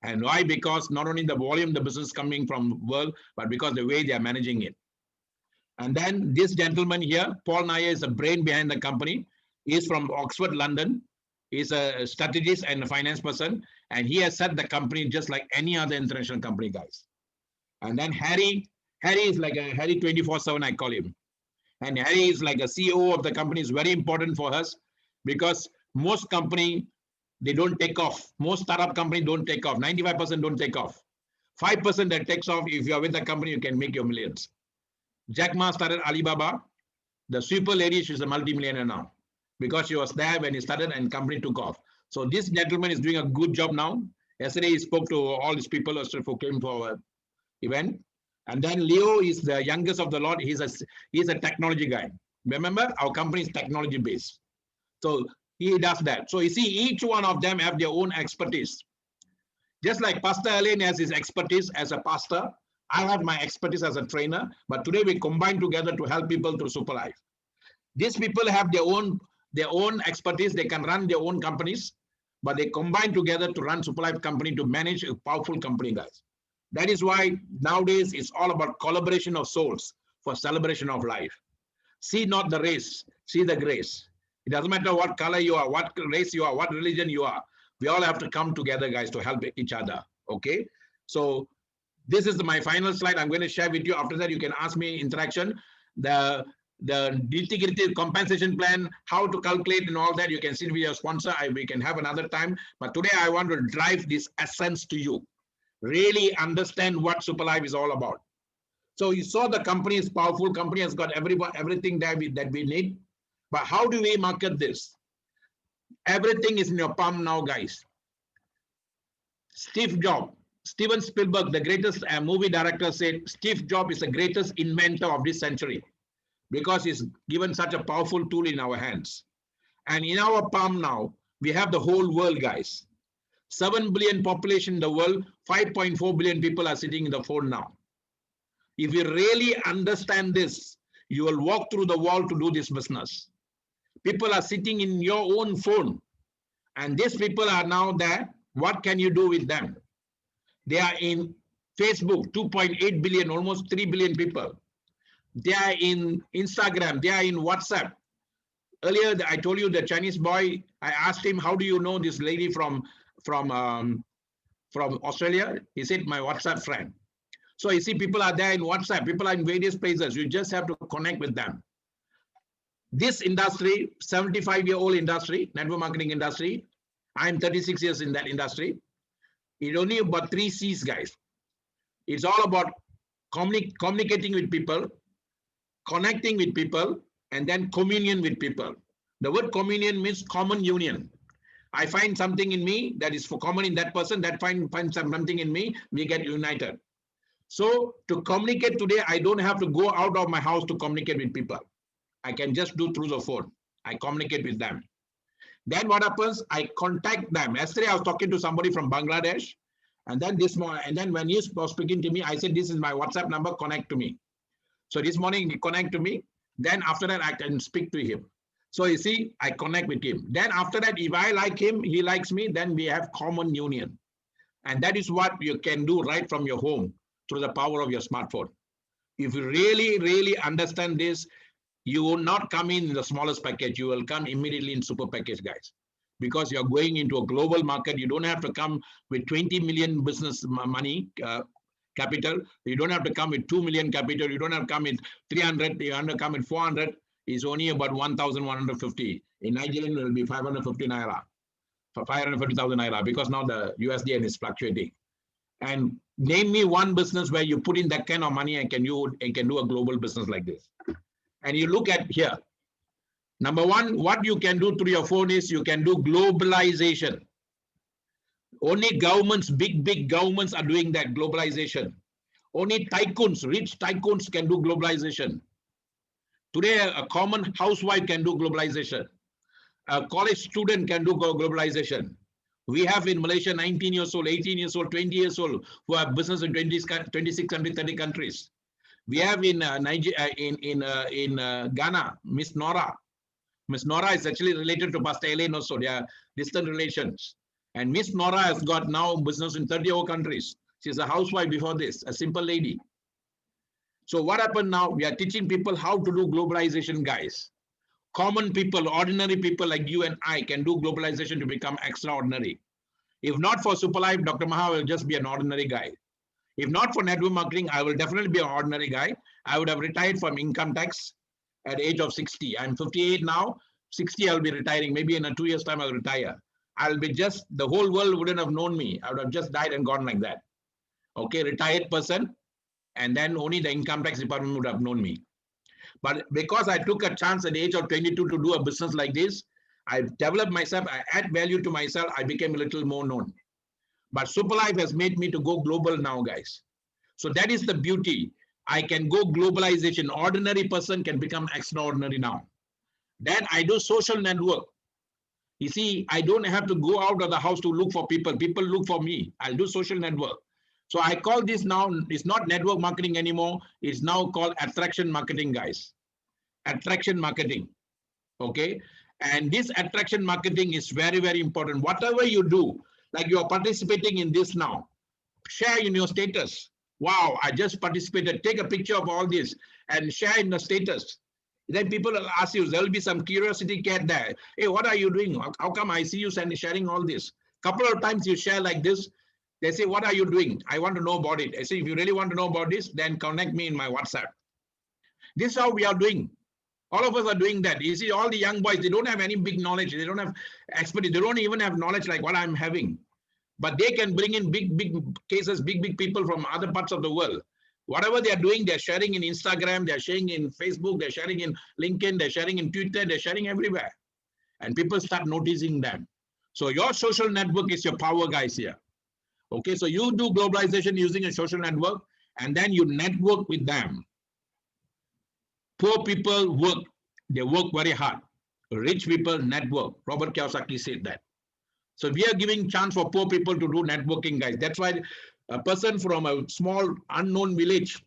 And why? Because not only the volume, the business coming from world, but because the way they are managing it. And then this gentleman here, Paul Nair, is the brain behind the company. He is from Oxford, London. He's a strategist and a finance person, and he has set the company just like any other international company, guys. And then Harry is like a Harry 24/7, I call him. And Harry is like a CEO of the company. Is very important for us because most company, they don't take off. Most startup companies don't take off. 95% don't take off. 5% that takes off. If you are with the company, you can make your millions. Jack Ma started Alibaba. The super lady, she's a multi-millionaire now, because she was there when he started and company took off. So this gentleman is doing a good job now. Yesterday he spoke to all these people who came for our event. And then Leo is the youngest of the lot. He's a technology guy. Remember, our company is technology based. So he does that. So you see, each one of them have their own expertise. Just like Pastor ALAIN has his expertise as a pastor, I have my expertise as a trainer, but today we combine together to help people through Superlife. These people have their own expertise. They can run their own companies, but they combine together to run Superlife company to manage a powerful company, guys. That is why nowadays it's all about collaboration of souls for celebration of life. See not the race, see the grace. It doesn't matter what color you are, what race you are, what religion you are. We all have to come together, guys, to help each other. Okay? So This is my final slide. I'm going to share with you. After that, you can ask me interaction. The nitty-gritty compensation plan, how to calculate and all that, you can see with your sponsor. We can have another time. But today, I want to drive this essence to you. Really understand what Superlife is all about. So you saw the company is powerful. Company has got everything that we need. But how do we market this? Everything is in your palm now, guys. Steven Spielberg, the greatest movie director, said Steve Jobs is the greatest inventor of this century because he's given such a powerful tool in our hands. And in our palm now, we have the whole world, guys. 7 billion population in the world, 5.4 billion people are sitting in the phone now. If you really understand this, you will walk through the wall to do this business. People are sitting in your own phone, and these people are now there. What can you do with them? They are in Facebook, 2.8 billion, almost 3 billion people. They are in Instagram. They are in WhatsApp. Earlier, I told you the Chinese boy, I asked him, how do you know this lady from Australia? He said, my WhatsApp friend. So you see, people are there in WhatsApp. People are in various places. You just have to connect with them. This industry, 75-year-old industry, network marketing industry. I'm 36 years in that industry. It's only about 3 C's, guys. It's all about communicating with people, connecting with people, and then communion with people. The word communion means common union. I find something in me that is for common in that person, that finds something in me, we get united. So to communicate today, I don't have to go out of my house to communicate with people. I can just do through the phone. I communicate with them. Then what happens? I contact them. Yesterday, I was talking to somebody from Bangladesh. And then this morning, and then when he was speaking to me, I said, this is my WhatsApp number, connect to me. So this morning, he connect to me. Then after that, I can speak to him. So you see, I connect with him. Then after that, if I like him, he likes me, then we have common union. And that is what you can do right from your home through the power of your smartphone. If you really, really understand this, you will not come in the smallest package. You will come immediately in super package, guys. Because you're going into a global market. You don't have to come with 20 million business money capital. You don't have to come with 2 million capital. You don't have to come with 300. You have to come with 400. It's only about 1,150. In Nigerian, it will be 550 naira. For 550,000 naira, because now the USD is fluctuating. And name me one business where you put in that kind of money and can do a global business like this. And you look at here. Number one, what you can do through your phone is you can do globalization. Only governments, big governments are doing that globalization. Only tycoons, rich tycoons can do globalization. Today, a common housewife can do globalization. A college student can do globalization. We have in Malaysia 19 years old, 18 years old, 20 years old who have business in 26 countries, 30 countries. We have in Ghana, Miss Nora. Miss Nora is actually related to Pastor ALAIN also. They are distant relations. And Miss Nora has got now business in 30 other countries. She's a housewife before this, a simple lady. So what happened now? We are teaching people how to do globalization, guys. Common people, ordinary people like you and I can do globalization to become extraordinary. If not for Superlife, Dr. Maha will just be an ordinary guy. If not for network marketing, I will definitely be an ordinary guy. I would have retired from income tax at the age of 60. I'm 58 now. 60, I'll be retiring. Maybe in 2 years' time, I'll retire. I'll be just, the whole world wouldn't have known me. I would have just died and gone like that. Okay, retired person. And then only the income tax department would have known me. But because I took a chance at the age of 22 to do a business like this, I developed myself, I add value to myself, I became a little more known. But Superlife has made me to go global now, guys. So that is the beauty. I can go globalization. Ordinary person can become extraordinary now. Then I do social network. You see, I don't have to go out of the house to look for people. People look for me. I'll do social network. So I call this now, it's not network marketing anymore. It's now called attraction marketing, guys. Attraction marketing. Okay. And this attraction marketing is very, very important. Whatever you do, like you are participating in this now, share in your status. Wow, I just participated. Take a picture of all this and share in the status. Then people will ask you, there will be some curiosity cat there. Hey, what are you doing? How come I see you sharing all this? Couple of times you share like this, They say, what are you doing? I want to know about it. I say, if you really want to know about this, then connect me in my WhatsApp. This is how we are doing. All of us are doing that. You see, all the young boys, they don't have any big knowledge. They don't have expertise. They don't even have knowledge like what I'm having. But they can bring in big cases, big people from other parts of the world. Whatever they are doing, they're sharing in Instagram, they're sharing in Facebook, they're sharing in LinkedIn, they're sharing in Twitter, they're sharing everywhere. And people start noticing them. So your social network is your power, guys, here. Okay, so you do globalization using a social network, and then you network with them. Poor people work. They work very hard. Rich people network. Robert Kiyosaki said that. So we are giving chance for poor people to do networking, guys. That's why a person from a small unknown village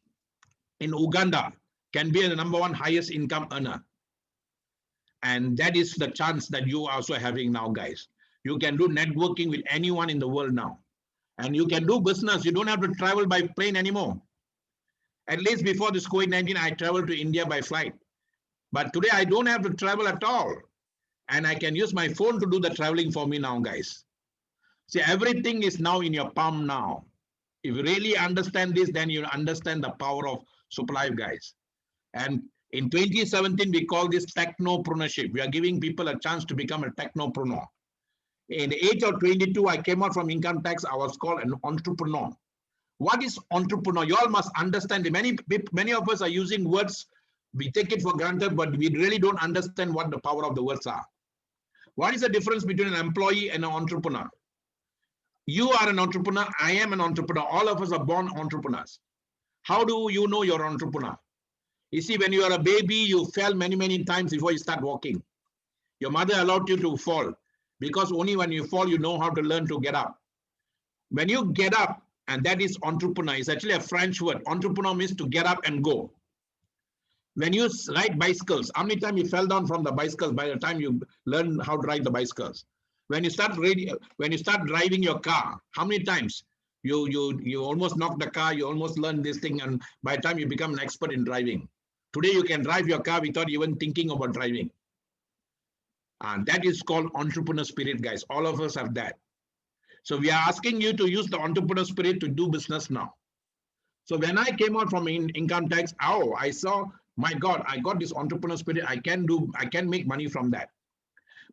in Uganda can be the #1 highest income earner. And that is the chance that you are also having now, guys. You can do networking with anyone in the world now. And you can do business. You don't have to travel by plane anymore. At least before this COVID-19, I traveled to India by flight. But today I don't have to travel at all. And I can use my phone to do the traveling for me now, guys. See, everything is now in your palm now. If you really understand this, then you understand the power of Superlife, guys. And in 2017, we call this technopreneurship. We are giving people a chance to become a technopreneur. In the age of 22, I came out from income tax. I was called an entrepreneur. What is entrepreneur? You all must understand. Many of us are using words. We take it for granted, but we really don't understand what the power of the words are. What is the difference between an employee and an entrepreneur? You are an entrepreneur. I am an entrepreneur. All of us are born entrepreneurs. How do you know you're an entrepreneur? You see, when you are a baby, you fell many times before you start walking. Your mother allowed you to fall because only when you fall, you know how to learn to get up. When you get up, and that is entrepreneur, it's actually a French word. Entrepreneur means to get up and go. When you ride bicycles, how many times you fell down from the bicycles by the time you learn how to ride the bicycles? When you start driving your car, how many times you almost knock the car, you almost learn this thing, and by the time you become an expert in driving. Today you can drive your car without even thinking about driving. And that is called entrepreneur spirit, guys. All of us have that. So we are asking you to use the entrepreneur spirit to do business now. So when I came out from income tax, I saw, my God, I got this entrepreneur spirit. I can make money from that.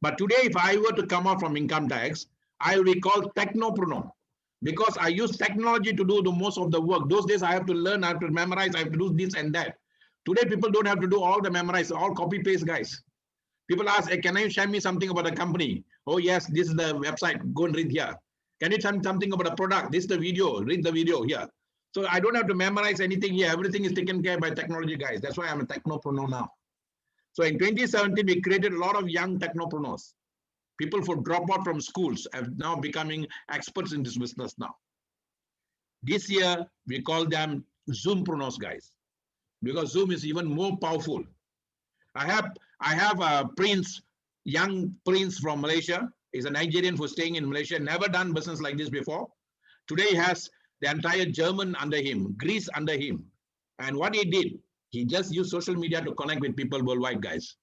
But today, if I were to come out from income tax, I will be called technopreneur because I use technology to do the most of the work. Those days I have to learn, I have to memorize, I have to do this and that. Today, people don't have to do all the memorize, all copy paste, guys. People ask, hey, can you share me something about the company? Oh, yes, this is the website. Go and read here. Can you tell me something about the product? This is the video. Read the video here. So I don't have to memorize anything here. Everything is taken care by technology, guys. That's why I'm a technopreneur now. So in 2017, we created a lot of young technopreneurs. People who drop out from schools are now becoming experts in this business now. This year, we call them Zoompreneurs, guys, because Zoom is even more powerful. I have a prince, young prince from Malaysia. He's a Nigerian who's staying in Malaysia, never done business like this before. Today he has the entire German under him, Greece under him. And what he did, he just used social media to connect with people worldwide, guys.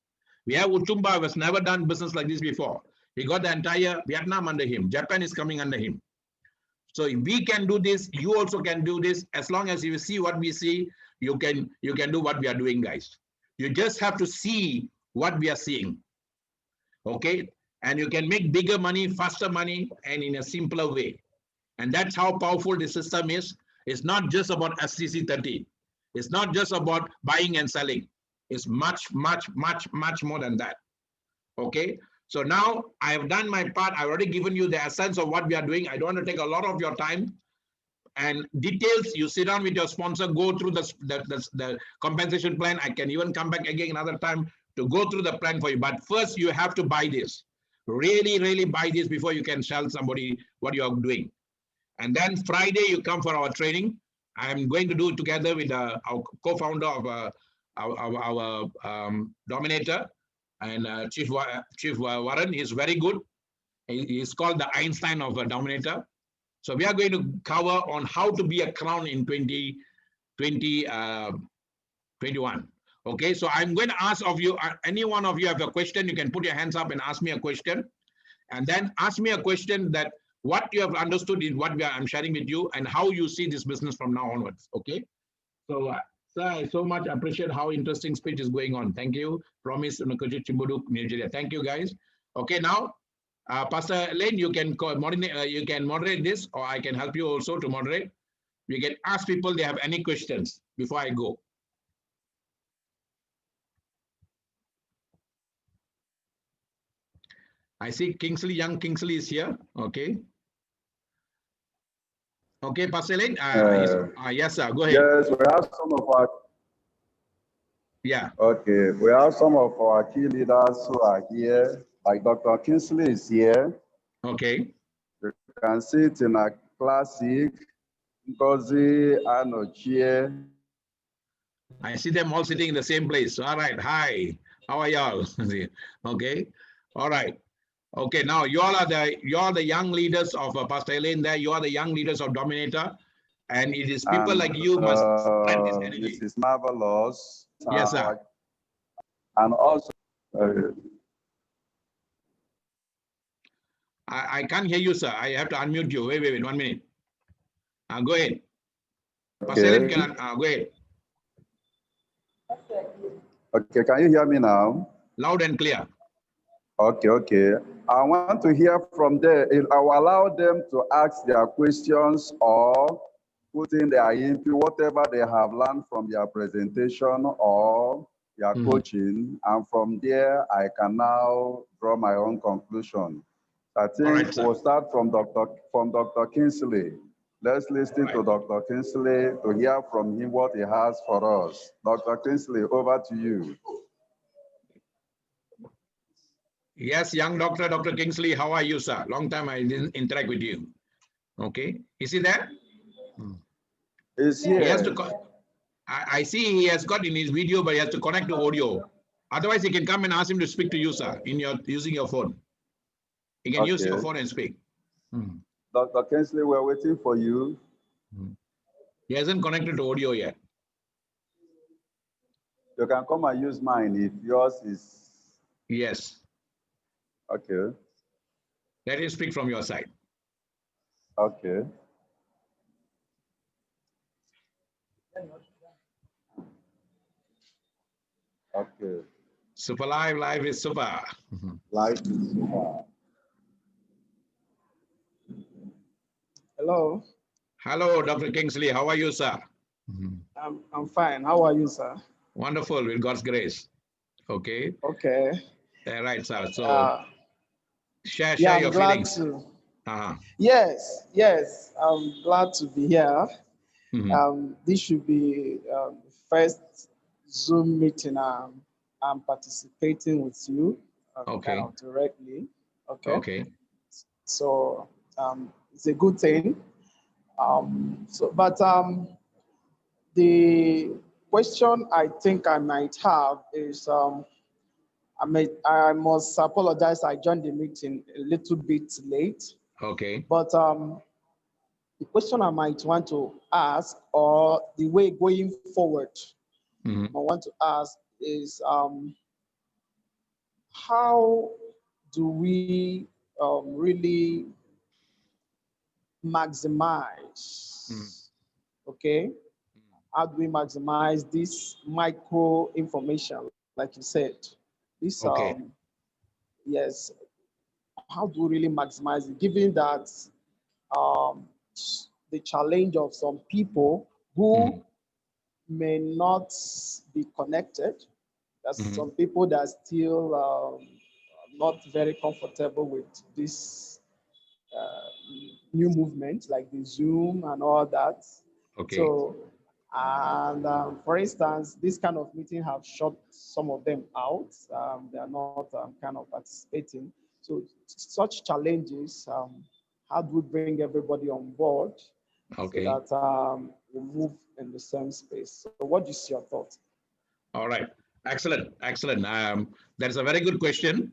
We have Utumba, who has never done business like this before. He got the entire Vietnam under him. Japan is coming under him. So if we can do this, you also can do this. As long as you see what we see, you can do what we are doing, guys. You just have to see what we are seeing. Okay? And you can make bigger money, faster money, and in a simpler way. And that's how powerful the system is. It's not just about SCC 30. It's not just about buying and selling. It's much more than that. Okay? So now I have done my part. I've already given you the essence of what we are doing. I don't want to take a lot of your time. And details, you sit down with your sponsor, go through the compensation plan. I can even come back again another time to go through the plan for you. But first, you have to buy this. Really buy this before you can tell somebody what you are doing. And then Friday, you come for our training. I'm going to do it together with our co-founder of our Dominator and Chief Warren. He's very good. He's called the Einstein of Dominator. So we are going to cover on how to be a crown in 2021. Okay, so I'm going to ask of you, any one of you have a question, you can put your hands up and ask me a question. And then ask me a question that what you have understood is what I'm sharing with you and how you see this business from now onwards. Okay. So, sir, I so much appreciate how interesting speech is going on. Thank you. Promise Nukuji Chimbuduk, Nigeria. Thank you, guys. Okay, now, Pastor Lane, you can moderate this, or I can help you also to moderate. We can ask people they have any questions before I go. I see Kingsley, young Kingsley is here. Okay. Okay, Pastor Lane. Yes, sir. Go ahead. Yes, we have some of our. Yeah. Okay, we have some of our key leaders who are here. Like Dr. Kingsley is here. Okay. You can see it in a classic. Ngozi Anochie. I see them all sitting in the same place. All right. Hi. How are y'all? Okay. All right. Okay. Now you are the young leaders of Pastor Elaine there. You are the young leaders of Dominator, and it is people like you must spread this energy. Mrs. Marvelous. Yes, sir. And also. I can't hear you, sir. I have to unmute you. Wait, 1 minute. Go ahead. Okay. Go ahead. Okay, can you hear me now? Loud and clear. Okay. I want to hear from them. I will allow them to ask their questions or put in their input, whatever they have learned from their presentation or their coaching. And from there, I can now draw my own conclusion. I think we'll start from Dr. Kingsley. Let's listen to Dr. Kingsley to hear from him what he has for us. Dr. Kingsley, over to you. Yes, young doctor, Dr. Kingsley, how are you, sir? Long time I didn't interact with you. Okay, is he there? Is here. He has to. I see he has got in his video, but he has to connect to audio. Otherwise, he can come and ask him to speak to you, sir, using your phone. You can use your phone and speak. Dr. Kingsley, we're waiting for you. He hasn't connected to audio yet. You can come and use mine if yours is. Yes. Okay. Let him speak from your side. Okay. Okay. Super live is super. Live is super. Hello. Hello, Dr. Kingsley. How are you, sir? I'm fine. How are you, sir? Wonderful, with God's grace. Okay. Okay. Right, sir. So share your feelings. Yes. I'm glad to be here. This should be the first Zoom meeting I'm participating with you. Kind of directly. Okay. So it's a good thing. The question I think I might have is I must apologize. I joined the meeting a little bit late. Okay. But the question I might want to ask, or the way going forward, I want to ask is how do we really maximize, okay? How do we maximize this micro information, like you said? This, yes, how do we really maximize it, given that the challenge of some people who may not be connected, there's some people that are still not very comfortable with this new movement, like the Zoom and all that. Okay. So, and for instance, this kind of meeting have shut some of them out. They are not kind of participating. So such challenges, how do we bring everybody on board so that we move in the same space? So what is your thought? All right. Excellent. That's a very good question.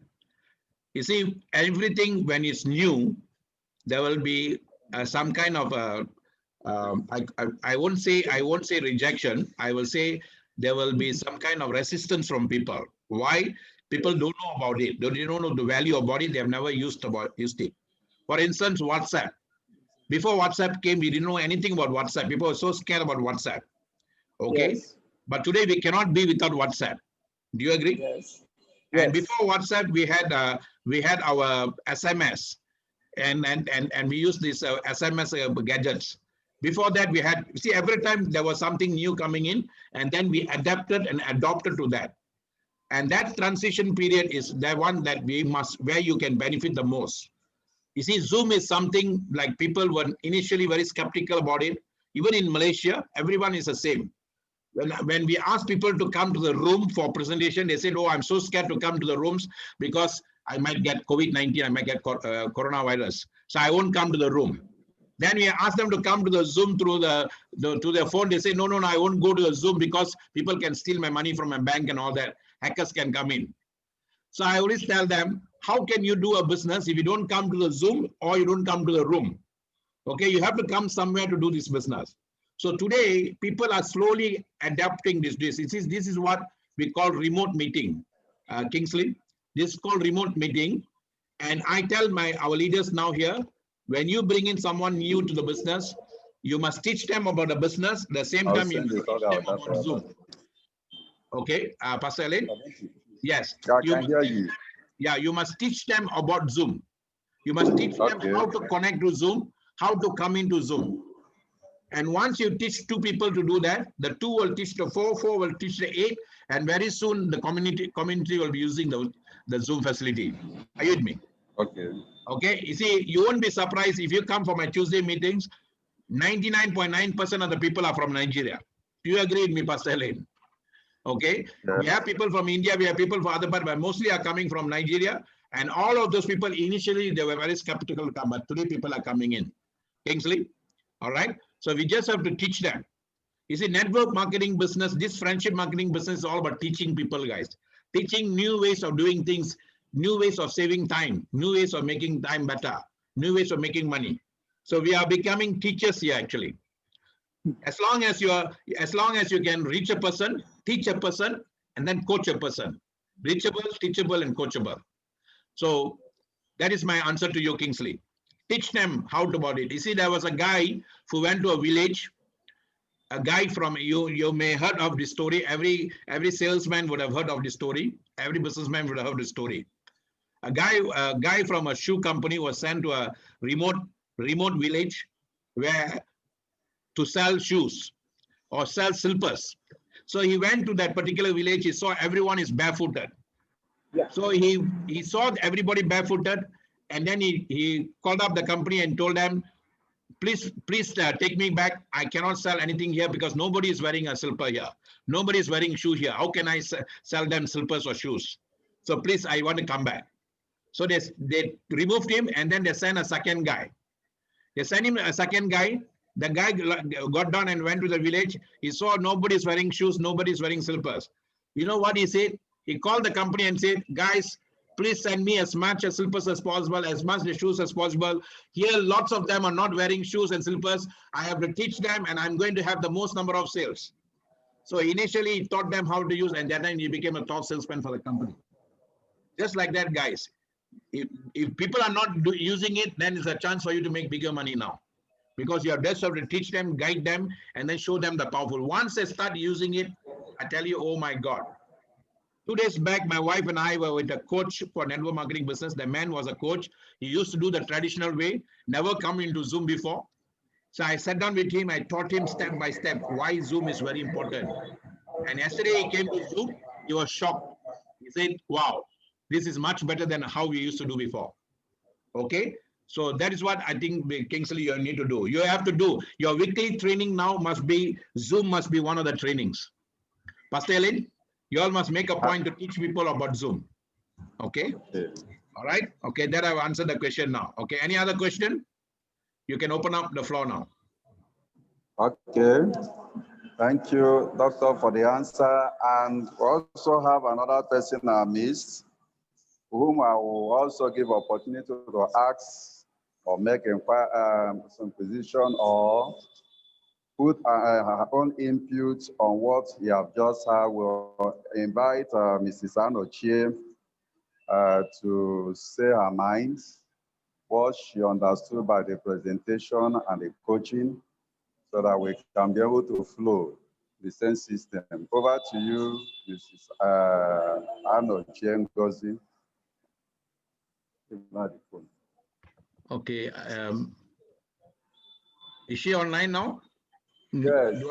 You see, everything when it's new, there will be some kind of I won't say rejection. I will say there will be some kind of resistance from people. Why? People don't know about it. They don't know the value of body. They have never used it. For instance, WhatsApp. Before WhatsApp came, we didn't know anything about WhatsApp. People were so scared about WhatsApp. Okay. Yes. But today we cannot be without WhatsApp. Do you agree? Yes. And Yes. before WhatsApp, we had our SMS, and we used these SMS gadgets. Before that, we had, see, every time there was something new coming in, and then we adapted and adopted to that. And that transition period is the one that where you can benefit the most. You see, Zoom is something like people were initially very skeptical about it. Even in Malaysia, everyone is the same. When we ask people to come to the room for presentation, they said, oh, I'm so scared to come to the rooms because I might get COVID-19, I might get coronavirus. So I won't come to the room. Then we ask them to come to the Zoom through to their phone. They say, no, I won't go to the Zoom because people can steal my money from my bank and all that. Hackers can come in. So I always tell them, how can you do a business if you don't come to the Zoom or you don't come to the room? Okay, you have to come somewhere to do this business. So today, people are slowly adapting this. This is what we call remote meeting, Kingsley. This is called remote meeting. And I tell our leaders now here, when you bring in someone new to the business, you must teach them about the business. At the same time, you must teach them about Zoom. Okay, Pastor ALAIN? Yes. I can hear you. Yeah, you must teach them about Zoom. You must teach them how to connect to Zoom, how to come into Zoom. And once you teach 2 people to do that, the 2 will teach the 4, 4 will teach the 8, and very soon the community will be using the Zoom facility. Are you with me? Okay. Okay. You see, you won't be surprised if you come for my Tuesday meetings. 99.9% of the people are from Nigeria. Do you agree with me, Pastor ALAIN? Okay. Yeah. We have people from India, we have people from other parts, but mostly are coming from Nigeria. And all of those people, initially, they were very skeptical to come, but today people are coming in. Kingsley? All right. So we just have to teach them. You see, network marketing business, this friendship marketing business is all about teaching people, guys. Teaching new ways of doing things, new ways of saving time, new ways of making time better, new ways of making money. So we are becoming teachers here, actually. As long as you can reach a person, teach a person, and then coach a person. Reachable, teachable, and coachable. So that is my answer to you, Kingsley. Teach them how to about it. You see, there was a guy who went to a village. A guy from you may have heard of this story. Every salesman would have heard of this story. Every businessman would have heard this story. A guy from a shoe company was sent to a remote village where to sell shoes or sell slippers. So he went to that particular village. He saw everyone is barefooted. Yeah. So he saw everybody barefooted, and then he called up the company and told them, please take me back. I cannot sell anything here because nobody is wearing a slipper here. Nobody is wearing shoe here. How can I sell them slippers or shoes? So please, I want to come back. So they removed him, and then they sent a second guy. They sent him a second guy. The guy got down and went to the village. He saw nobody is wearing shoes. Nobody is wearing slippers. You know what he said? He called the company and said, guys, please send me as much as slippers as possible, as much as shoes as possible. Here, lots of them are not wearing shoes and slippers. I have to teach them, and I'm going to have the most number of sales. So initially, he taught them how to use, and then he became a top salesman for the company. Just like that, guys. If people are not using it, then it's a chance for you to make bigger money now. Because you have just have to teach them, guide them, and then show them the powerful. Once they start using it, I tell you, oh my God. 2 days back, my wife and I were with a coach for network marketing business. The man was a coach. He used to do the traditional way, never come into Zoom before. So I sat down with him. I taught him step by step why Zoom is very important. And yesterday he came to Zoom. He was shocked. He said, wow, this is much better than how we used to do before. Okay. So that is what I think, Kingsley, you need to do. You have to do your weekly training now must be, Zoom must be one of the trainings. Pastor ALAIN, you all must make a point to teach people about Zoom. Okay. All right. Okay. That I've answered the question now. Okay. Any other question? You can open up the floor now. Okay. Thank you, Doctor, for the answer. And we also have another person in our midst, whom I will also give opportunity to ask or make some position or put her own input on what you have just heard. We'll invite Mrs. Anochie to say her mind. what she understood by the presentation and the coaching so that we can be able to flow the same system. Over to you, Mrs. Arnold Chiengozi. Okay. Is she online now? Yes.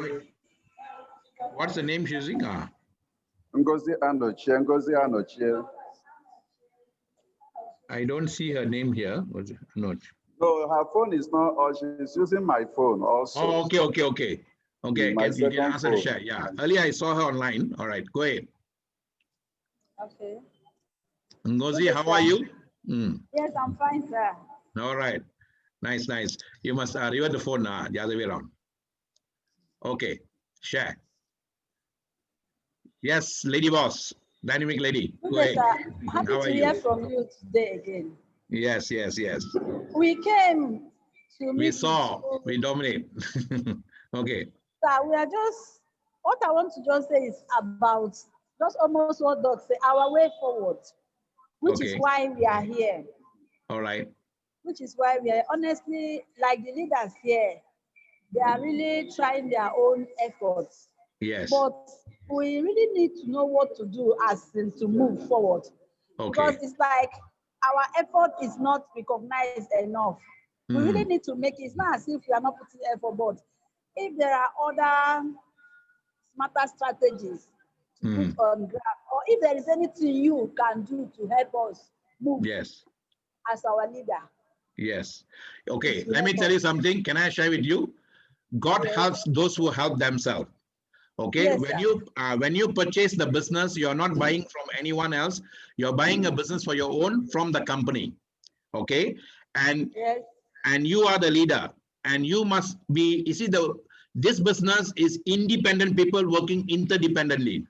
What's the name she's using? Ngozi Anochie. I don't see her name here. What's it? No. No, her phone is not, or she's using my phone also. Oh, okay. Okay. You can answer the share. Yeah. Earlier I saw her online. All right, go ahead. Okay. Ngozi, how are you? Yes, I'm fine, sir. All right. Nice. You must revert the phone the other way around. Okay. Share. Yes, lady boss. Dynamic lady. Go ahead. Happy to hear from you today again. Yes. We came to meet. We saw. We dominate. Okay. Sir, we are just, what I want to just say is about just almost what Doc said, our way forward, which is why we are here. All right. Which is why we are honestly, like the leaders here, they are really trying their own efforts. Yes. But we really need to know what to do as in to move forward. Okay. Because it's like our effort is not recognized enough. We really need to make it, it's not as if we are not putting effort, but if there are other smarter strategies to put on ground, or if there is anything you can do to help us move as our leader. Yes. Okay. Let me tell you something. Can I share with you? God helps those who help themselves. Okay. Yes, when you purchase the business, you're not buying from anyone else. You're buying a business for your own from the company. Okay. And you are the leader, and you must be, you see, this business is independent people working interdependently.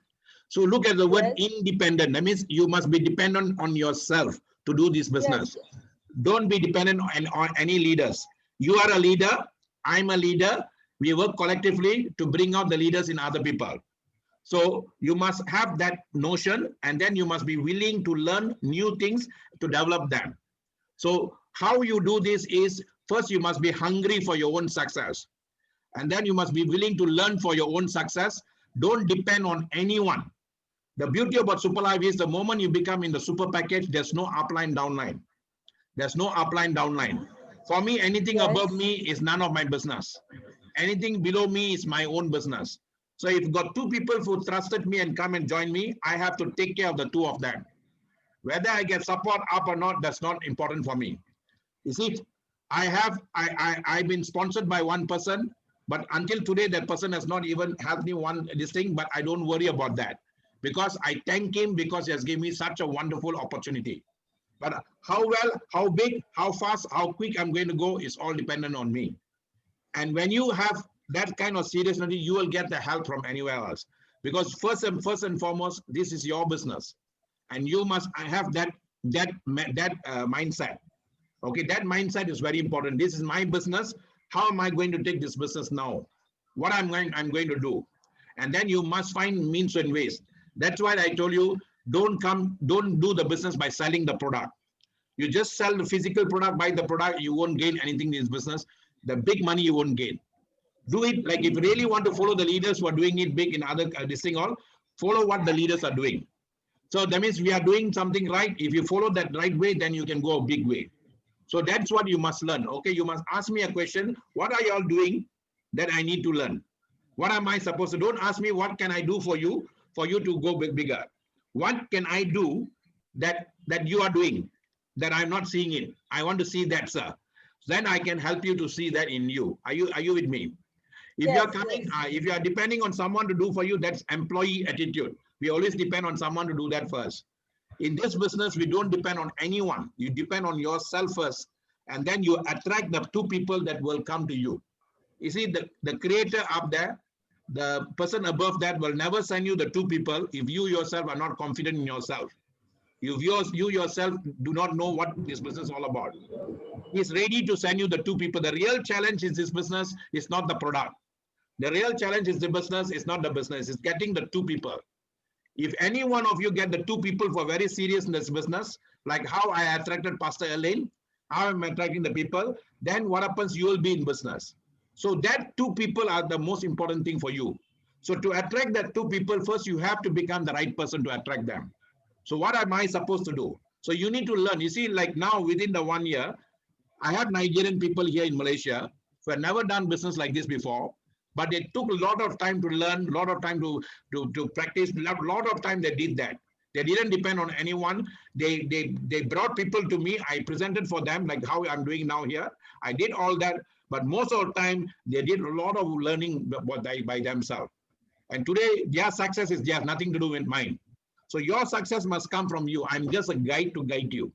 So look at the word independent. That means you must be dependent on yourself to do this business. Yes. Don't be dependent on any leaders. You are a leader. I'm a leader. We work collectively to bring out the leaders in other people. So you must have that notion, and then you must be willing to learn new things to develop them. So how you do this is, first you must be hungry for your own success. And then you must be willing to learn for your own success. Don't depend on anyone. The beauty about Super Life is the moment you become in the super package, there's no upline, downline. There's no upline, downline. For me, anything above me is none of my business. Anything below me is my own business. So if you've got two people who trusted me and come and join me, I have to take care of the two of them. Whether I get support up or not, that's not important for me. You see, I've been sponsored by one person, but until today, that person has not even helped me this thing, but I don't worry about that because I thank him because he has given me such a wonderful opportunity. But how well, how big, how fast, how quick I'm going to go is all dependent on me. And when you have that kind of seriousness, you will get the help from anywhere else. Because first and foremost, this is your business. And you must have that mindset. Okay, that mindset is very important. This is my business. How am I going to take this business now? What I'm going to do. And then you must find means and ways. That's why I told you, don't do the business by selling the product. You just sell the physical product, buy the product, you won't gain anything in this business. The big money you won't gain. Do it like if you really want to follow the leaders who are doing it big in other this thing all, follow what the leaders are doing. So that means we are doing something right. If you follow that right way, then you can go a big way. So that's what you must learn. Okay, you must ask me a question. What are you all doing that I need to learn? What am I supposed to do? Don't ask me what can I do for you to go bigger. What can I do that you are doing that I'm not seeing it? I want to see that, sir. Then I can help you to see that in you. Are you with me? If you are coming, if you are depending on someone to do for you, that's employee attitude. We always depend on someone to do that first. In this business, we don't depend on anyone. You depend on yourself first, and then you attract the two people that will come to you. You see, the creator up there, the person above that will never send you the two people if you yourself are not confident in yourself. If you yourself do not know what this business is all about. He's ready to send you the two people. The real challenge in this business is not the product. The real challenge is the business, it's not the business, it's getting the two people. If any one of you get the two people for very serious in this business, like how I attracted Pastor ALAIN, how I'm attracting the people, then what happens, you will be in business. So that two people are the most important thing for you. So to attract that two people, first you have to become the right person to attract them. So what am I supposed to do? So you need to learn. You see, like now within the 1 year, I have Nigerian people here in Malaysia who have never done business like this before, but they took a lot of time to learn, a lot of time to practice, a lot of time they did that. They didn't depend on anyone. They brought people to me. I presented for them like how I'm doing now here. I did all that, but most of the time they did a lot of learning by themselves. And today their success is just nothing to do with mine. So your success must come from you. I'm just a guide to guide you.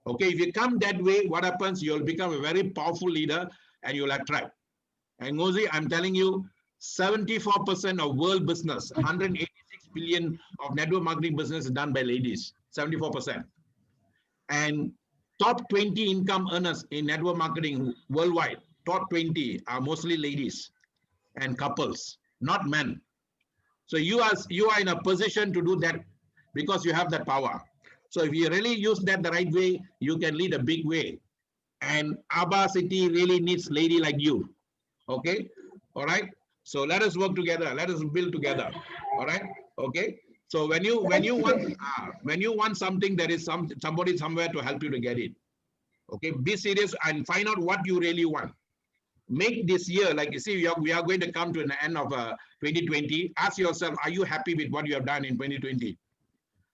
Okay, if you come that way, what happens? You'll become a very powerful leader and you'll attract. And Ngozi, I'm telling you, 74% of world business, 186 billion of network marketing business is done by ladies, 74%. And top 20 income earners in network marketing worldwide, top 20 are mostly ladies and couples, not men. So you are in a position to do that because you have that power. So if you really use that the right way, you can lead a big way. And Aba City really needs lady like you. Okay, all right. So let us work together. Let us build together. All right. Okay. So when you want something, there is somebody somewhere to help you to get it. Okay. Be serious and find out what you really want. Make this year, like you see, we are going to come to an end of 2020. Ask yourself, are you happy with what you have done in 2020?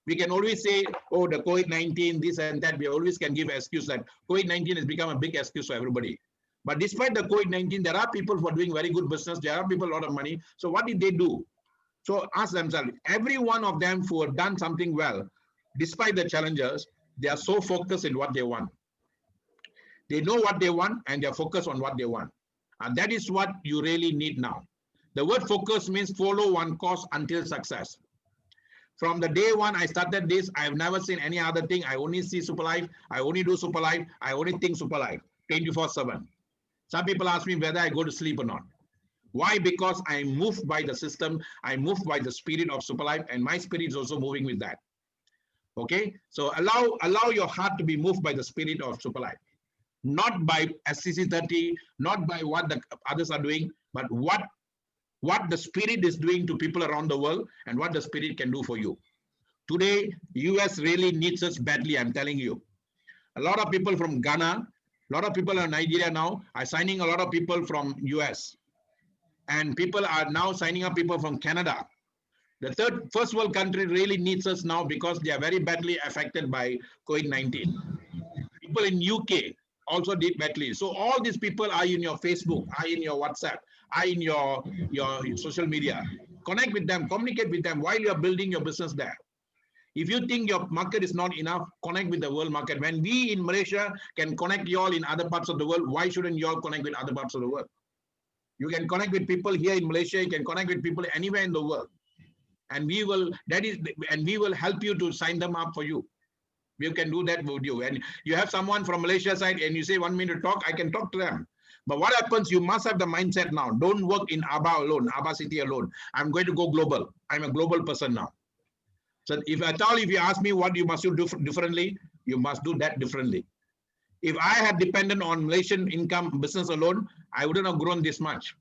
We can always say, oh, the COVID-19, this and that. We always can give an excuse that COVID-19 has become a big excuse for everybody. But despite the COVID-19, there are people who are doing very good business. There are people a lot of money. So what did they do? So ask themselves, every one of them who have done something well, despite the challenges, they are so focused in what they want. They know what they want and they're focused on what they want. And that is what you really need now. The word focus means follow one course until success. From the day one I started this, I have never seen any other thing. I only see Super Life. I only do Super Life. I only think Super Life 24/7. Some people ask me whether I go to sleep or not. Why? Because I'm moved by the system. I'm moved by the spirit of Super Life, and my spirit is also moving with that. Okay, so allow your heart to be moved by the spirit of Super Life. Not by SCC 30, not by what the others are doing, but what the spirit is doing to people around the world and what the spirit can do for you. Today, US really needs us badly, I'm telling you. A lot of people from Ghana, a lot of people in Nigeria now are signing a lot of people from US. And people are now signing up people from Canada. The first world country really needs us now because they are very badly affected by COVID-19. People in UK also did badly. So all these people are in your Facebook, are in your WhatsApp, are in your social media. Connect with them, communicate with them while you're building your business there. If you think your market is not enough, connect with the world market. When we in Malaysia can connect you all in other parts of the world, why shouldn't you all connect with other parts of the world? You can connect with people here in Malaysia, you can connect with people anywhere in the world. And we will help you to sign them up for you. We can do that with you. And you have someone from Malaysia side and you say 1 minute to talk, I can talk to them. But what happens, you must have the mindset now. Don't work in ABA alone, ABA City alone. I'm going to go global. I'm a global person now. So if you ask me what you must do differently, you must do that differently. If I had depended on Malaysian income business alone, I wouldn't have grown this much.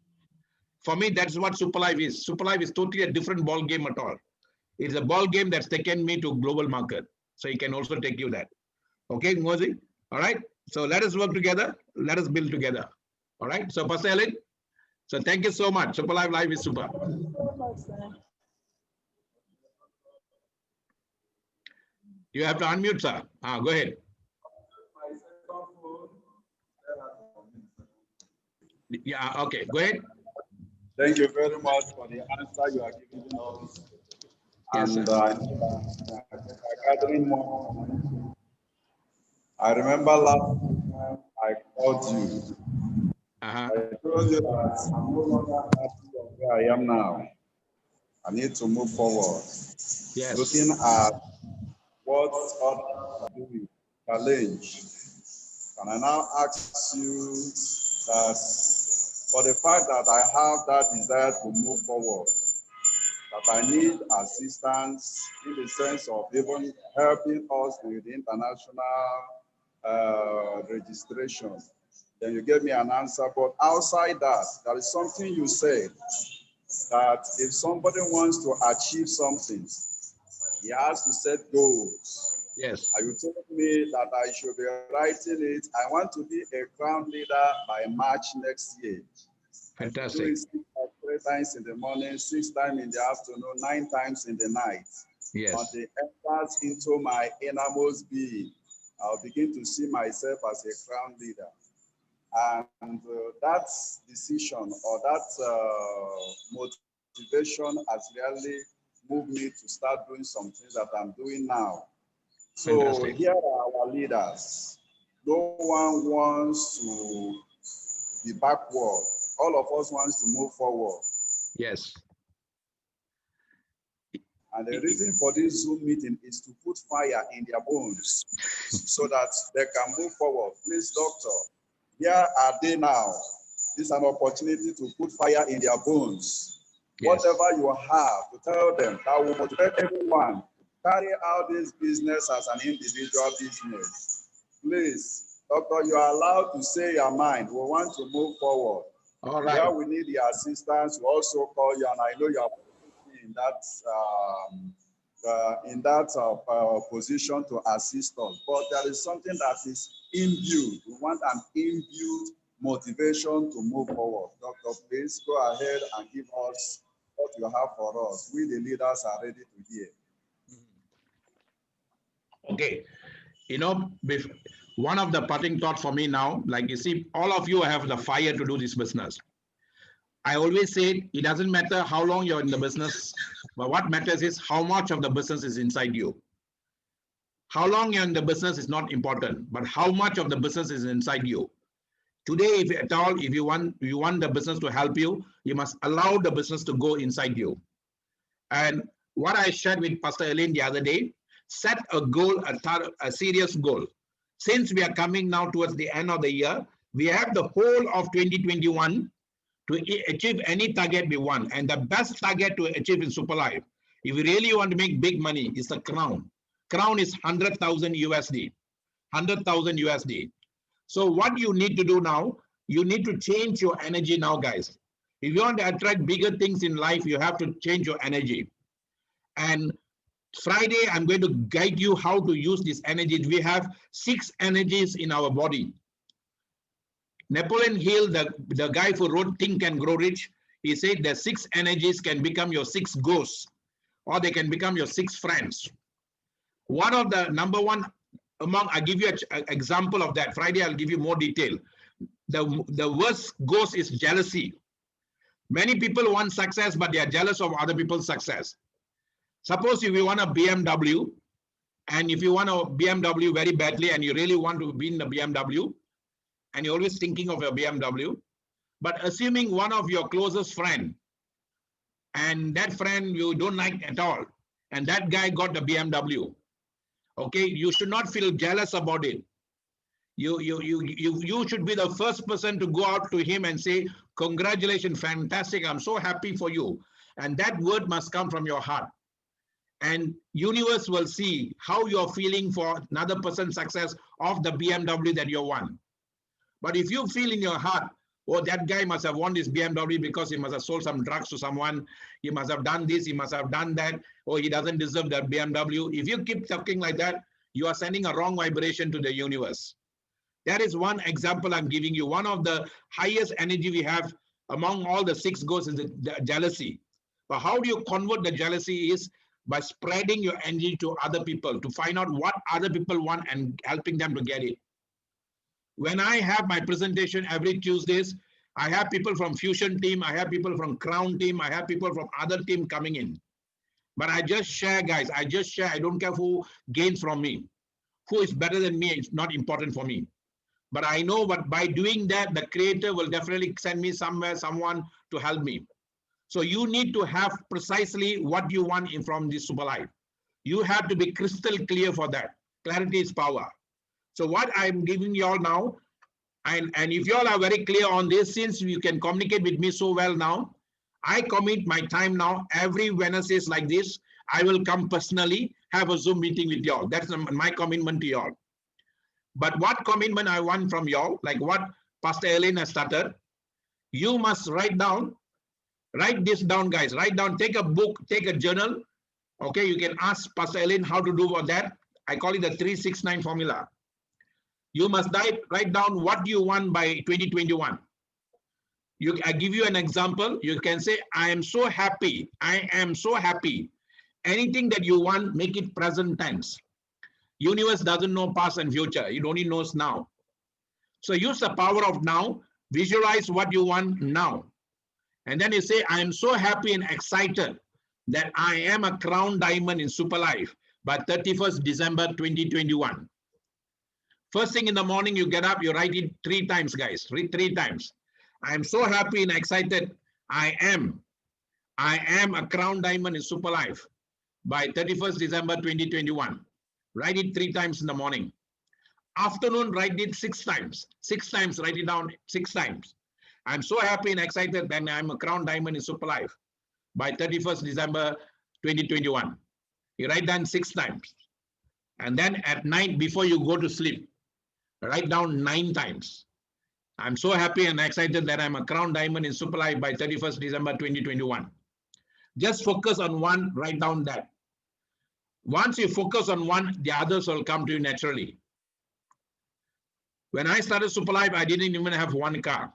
For me, that's what Super Life is. Super Life is totally a different ball game at all. It's a ball game that's taken me to global market. So it can also take you that. Okay, Ngozi? All right. So let us work together. Let us build together. All right. So Pastor ALAIN, so thank you so much. Super Life is super. You have to unmute, sir. Go ahead. Yeah, okay, go ahead. Thank you very much for the answer you are giving us. Yes, and gathering more. I remember last time I called you. I told you that I'm no longer happy of where I am now. I need to move forward. Yes. Looking at what others are doing, challenge. And I now ask you that for the fact that I have that desire to move forward, that I need assistance in the sense of even helping us with international registration. Then you gave me an answer. But outside that, there is something you said that if somebody wants to achieve something, he has to set goals. Yes. And you told me that I should be writing it. I want to be a crown leader by March next year. Fantastic. Do it 3 times in the morning, 6 times in the afternoon, 9 times in the night. Yes. Until it enters into my innermost being, I'll begin to see myself as a crown leader. And that decision or that motivation has really moved me to start doing some things that I'm doing now. So Fantastic. here are our leaders. No one wants to be backward. All of us wants to move forward. Yes. And the reason for this Zoom meeting is to put fire in their bones so that they can move forward. Please, doctor, here are they now. This is an opportunity to put fire in their bones. Yes. Whatever you have to tell them, that will motivate everyone to carry out this business as an individual business. Please, doctor, you are allowed to say your mind. We want to move forward. All right. Here we need the assistance. We also call you, and I know you are in that position to assist us. But there is something that is imbued. We want an imbued motivation to move forward. Doctor, please go ahead and give us what you have for us. We, the leaders, are ready to hear. Okay. You know, one of the parting thoughts for me now, like you see, all of you have the fire to do this business. I always say it doesn't matter how long you're in the business, but what matters is how much of the business is inside you. How long you're in the business is not important, but how much of the business is inside you. Today, if at all, if you want the business to help you, you must allow the business to go inside you. And what I shared with Pastor ALAIN the other day, set a goal, a serious goal. Since we are coming now towards the end of the year, we have the whole of 2021 to achieve any target we want. And the best target to achieve in Superlife, if you really want to make big money, is the crown. Crown is 100,000 USD. 100,000 USD. So what you need to do now, you need to change your energy now, guys. If you want to attract bigger things in life, you have to change your energy. And Friday, I'm going to guide you how to use these energies. We have 6 energies in our body. Napoleon Hill, the guy who wrote Think and Grow Rich, he said the 6 energies can become your 6 ghosts, or they can become your 6 friends. One of the number one among, I'll give you an example of that. Friday, I'll give you more detail. The worst ghost is jealousy. Many people want success, but they are jealous of other people's success. Suppose if you want a BMW, and if you want a BMW very badly, and you really want to be in the BMW, and you're always thinking of your BMW, but assuming one of your closest friend, and that friend you don't like at all, and that guy got the BMW, okay, you should not feel jealous about it. You should be the first person to go out to him and say, congratulations, fantastic, I'm so happy for you. And that word must come from your heart. And universe will see how you're feeling for another person's success of the BMW that you won. But if you feel in your heart, oh, that guy must have won this BMW because he must have sold some drugs to someone, he must have done this, he must have done that, or he doesn't deserve that BMW. If you keep talking like that, you are sending a wrong vibration to the universe. That is one example I'm giving you. One of the highest energy we have among all the 6 ghosts is the jealousy. But how do you convert the jealousy is by spreading your energy to other people, to find out what other people want and helping them to get it. When I have my presentation every Tuesdays, I have people from Fusion team, I have people from Crown team, I have people from other team coming in. But I just share, guys, I just share. I don't care who gains from me. Who is better than me, it's not important for me. But I know that by doing that, the creator will definitely send me somewhere, someone to help me. So you need to have precisely what you want from this super life. You have to be crystal clear for that. Clarity is power. So what I'm giving you all now, and if you all are very clear on this, since you can communicate with me so well now, I commit my time now. Every Wednesdays like this, I will come personally, have a Zoom meeting with you all. That's my commitment to you all. But what commitment I want from y'all, like what Pastor ALAIN has started, you must write this down, guys. Write down, take a book, take a journal. Okay, you can ask Pastor ALAIN how to do that. I call it the 369 formula. You must write down what you want by 2021. I give you an example. You can say, I am so happy. I am so happy. Anything that you want, make it present tense. Universe doesn't know past and future. It only knows now. So use the power of now. Visualize what you want now. And then you say, I am so happy and excited that I am a crown diamond in Super Life by 31st December 2021. First thing in the morning, you get up, you write it 3 times, guys. Read 3 times. I am so happy and excited. I am a crown diamond in Super Life by 31st December 2021. Write it 3 times in the morning. Afternoon, write it 6 times. 6 times, write it down 6 times. I'm so happy and excited that I'm a crown diamond in Super Life by 31st December 2021. You write down 6 times. And then at night, before you go to sleep, write down 9 times. I'm so happy and excited that I'm a crown diamond in Super Life by 31st December 2021. Just focus on one, write down that. Once you focus on one, the others will come to you naturally. When I started Super Life, I didn't even have 1 car.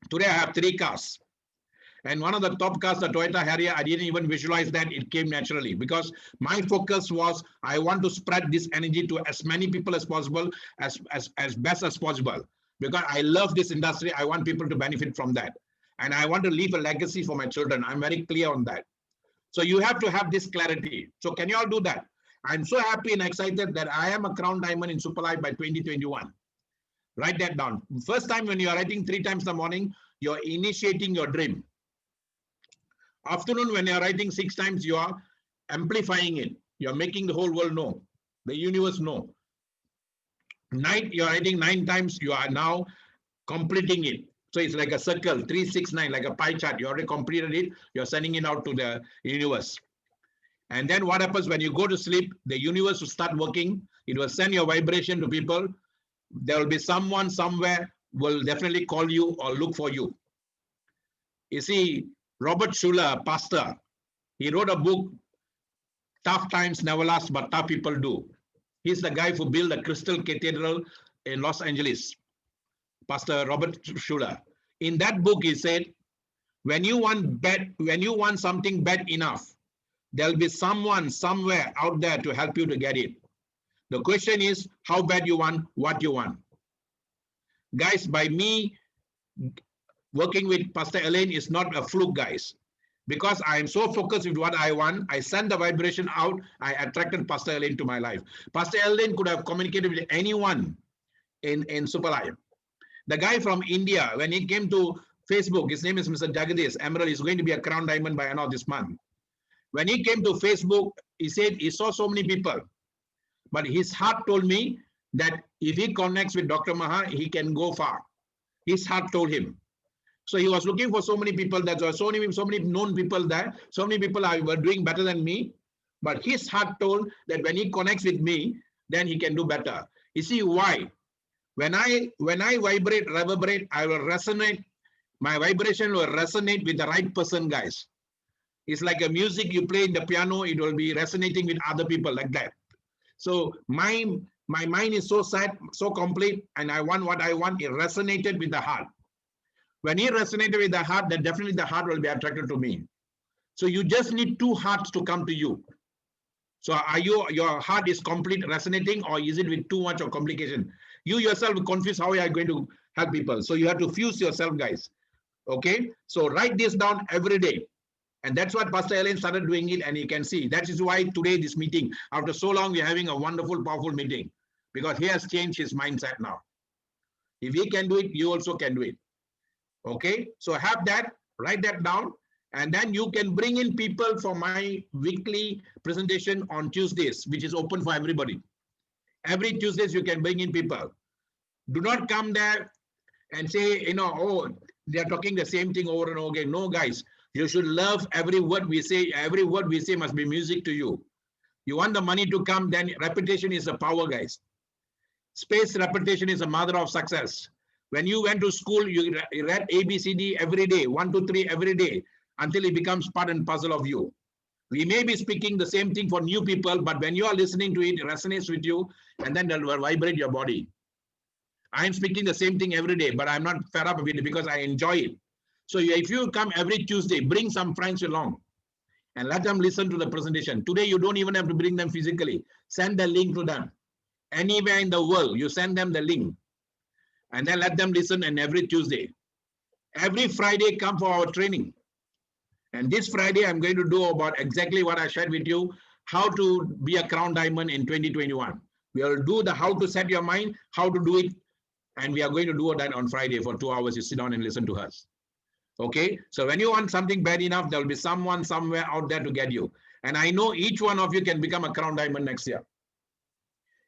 Today I have 3 cars. And one of the top cars, the Toyota Harrier, I didn't even visualize that. It came naturally because my focus was I want to spread this energy to as many people as possible, as best as possible. Because I love this industry. I want people to benefit from that. And I want to leave a legacy for my children. I'm very clear on that. So you have to have this clarity. So can you all do that? I'm so happy and excited that I am a crown diamond in Super Life by 2021. Write that down. First time when you are writing 3 times in the morning, you're initiating your dream. Afternoon, when you're writing 6 times, you are amplifying it. You're making the whole world know, the universe know. Night, you're writing 9 times, you are now completing it. So it's like a circle, 369, like a pie chart. You already completed it. You're sending it out to the universe. And then what happens when you go to sleep, the universe will start working. It will send your vibration to people. There will be someone somewhere will definitely call you or look for you. You see, Robert Schuller, pastor, he wrote a book, Tough Times Never Last, but Tough People Do. He's the guy who built the Crystal Cathedral in Los Angeles, Pastor Robert Schuller. In that book, he said, when you want something bad enough, there'll be someone somewhere out there to help you to get it. The question is how bad you want, what you want. Guys, by me working with Pastor ALAIN is not a fluke, guys. Because I am so focused with what I want, I send the vibration out, I attracted Pastor ALAIN to my life. Pastor ALAIN could have communicated with anyone in Super Life. The guy from India, when he came to Facebook, his name is Mr. Jagadish Emerald, is going to be a crown diamond by end of this month. When he came to Facebook, he said he saw so many people. But his heart told me that if he connects with Dr. Maha, he can go far. His heart told him. So he was looking for so many people. There were so many known people there. So many people were doing better than me. But his heart told that when he connects with me, then he can do better. You see why? When I vibrate, reverberate, I will resonate. My vibration will resonate with the right person, guys. It's like a music you play in the piano. It will be resonating with other people like that. So my mind is so set, so complete, and I want what I want. It resonated with the heart. When it resonated with the heart, then definitely the heart will be attracted to me. So you just need 2 hearts to come to you. So are your heart is complete resonating, or is it with too much of complication? You yourself will confuse how you are going to help people. So you have to fuse yourself, guys. Okay. So write this down every day. And that's what Pastor ALAIN started doing it, and you can see. That is why today this meeting, after so long, we're having a wonderful, powerful meeting. Because he has changed his mindset now. If he can do it, you also can do it. Okay, so have that, write that down, and then you can bring in people for my weekly presentation on Tuesdays, which is open for everybody. Every Tuesdays you can bring in people. Do not come there and say, oh, they're talking the same thing over and over again. No, guys, you should love every word we say. Every word we say must be music to you. You want the money to come, then repetition is the power, guys. Spaced repetition is a mother of success. When you went to school, you read ABCD every day, 1, 2, 3 every day, until it becomes part and parcel of you. We may be speaking the same thing for new people, but when you are listening to it, it resonates with you, and then that will vibrate your body. I am speaking the same thing every day, but I'm not fed up with it because I enjoy it. So if you come every Tuesday, bring some friends along and let them listen to the presentation. Today, you don't even have to bring them physically. Send the link to them. Anywhere in the world, you send them the link and then let them listen. And every Tuesday, every Friday, come for our training. And this Friday, I'm going to do about exactly what I shared with you, how to be a crown diamond in 2021. We will do the how to set your mind, how to do it. And we are going to do that on Friday for 2 hours. You sit down and listen to us. Okay. So when you want something bad enough, there will be someone somewhere out there to get you. And I know each one of you can become a crown diamond next year.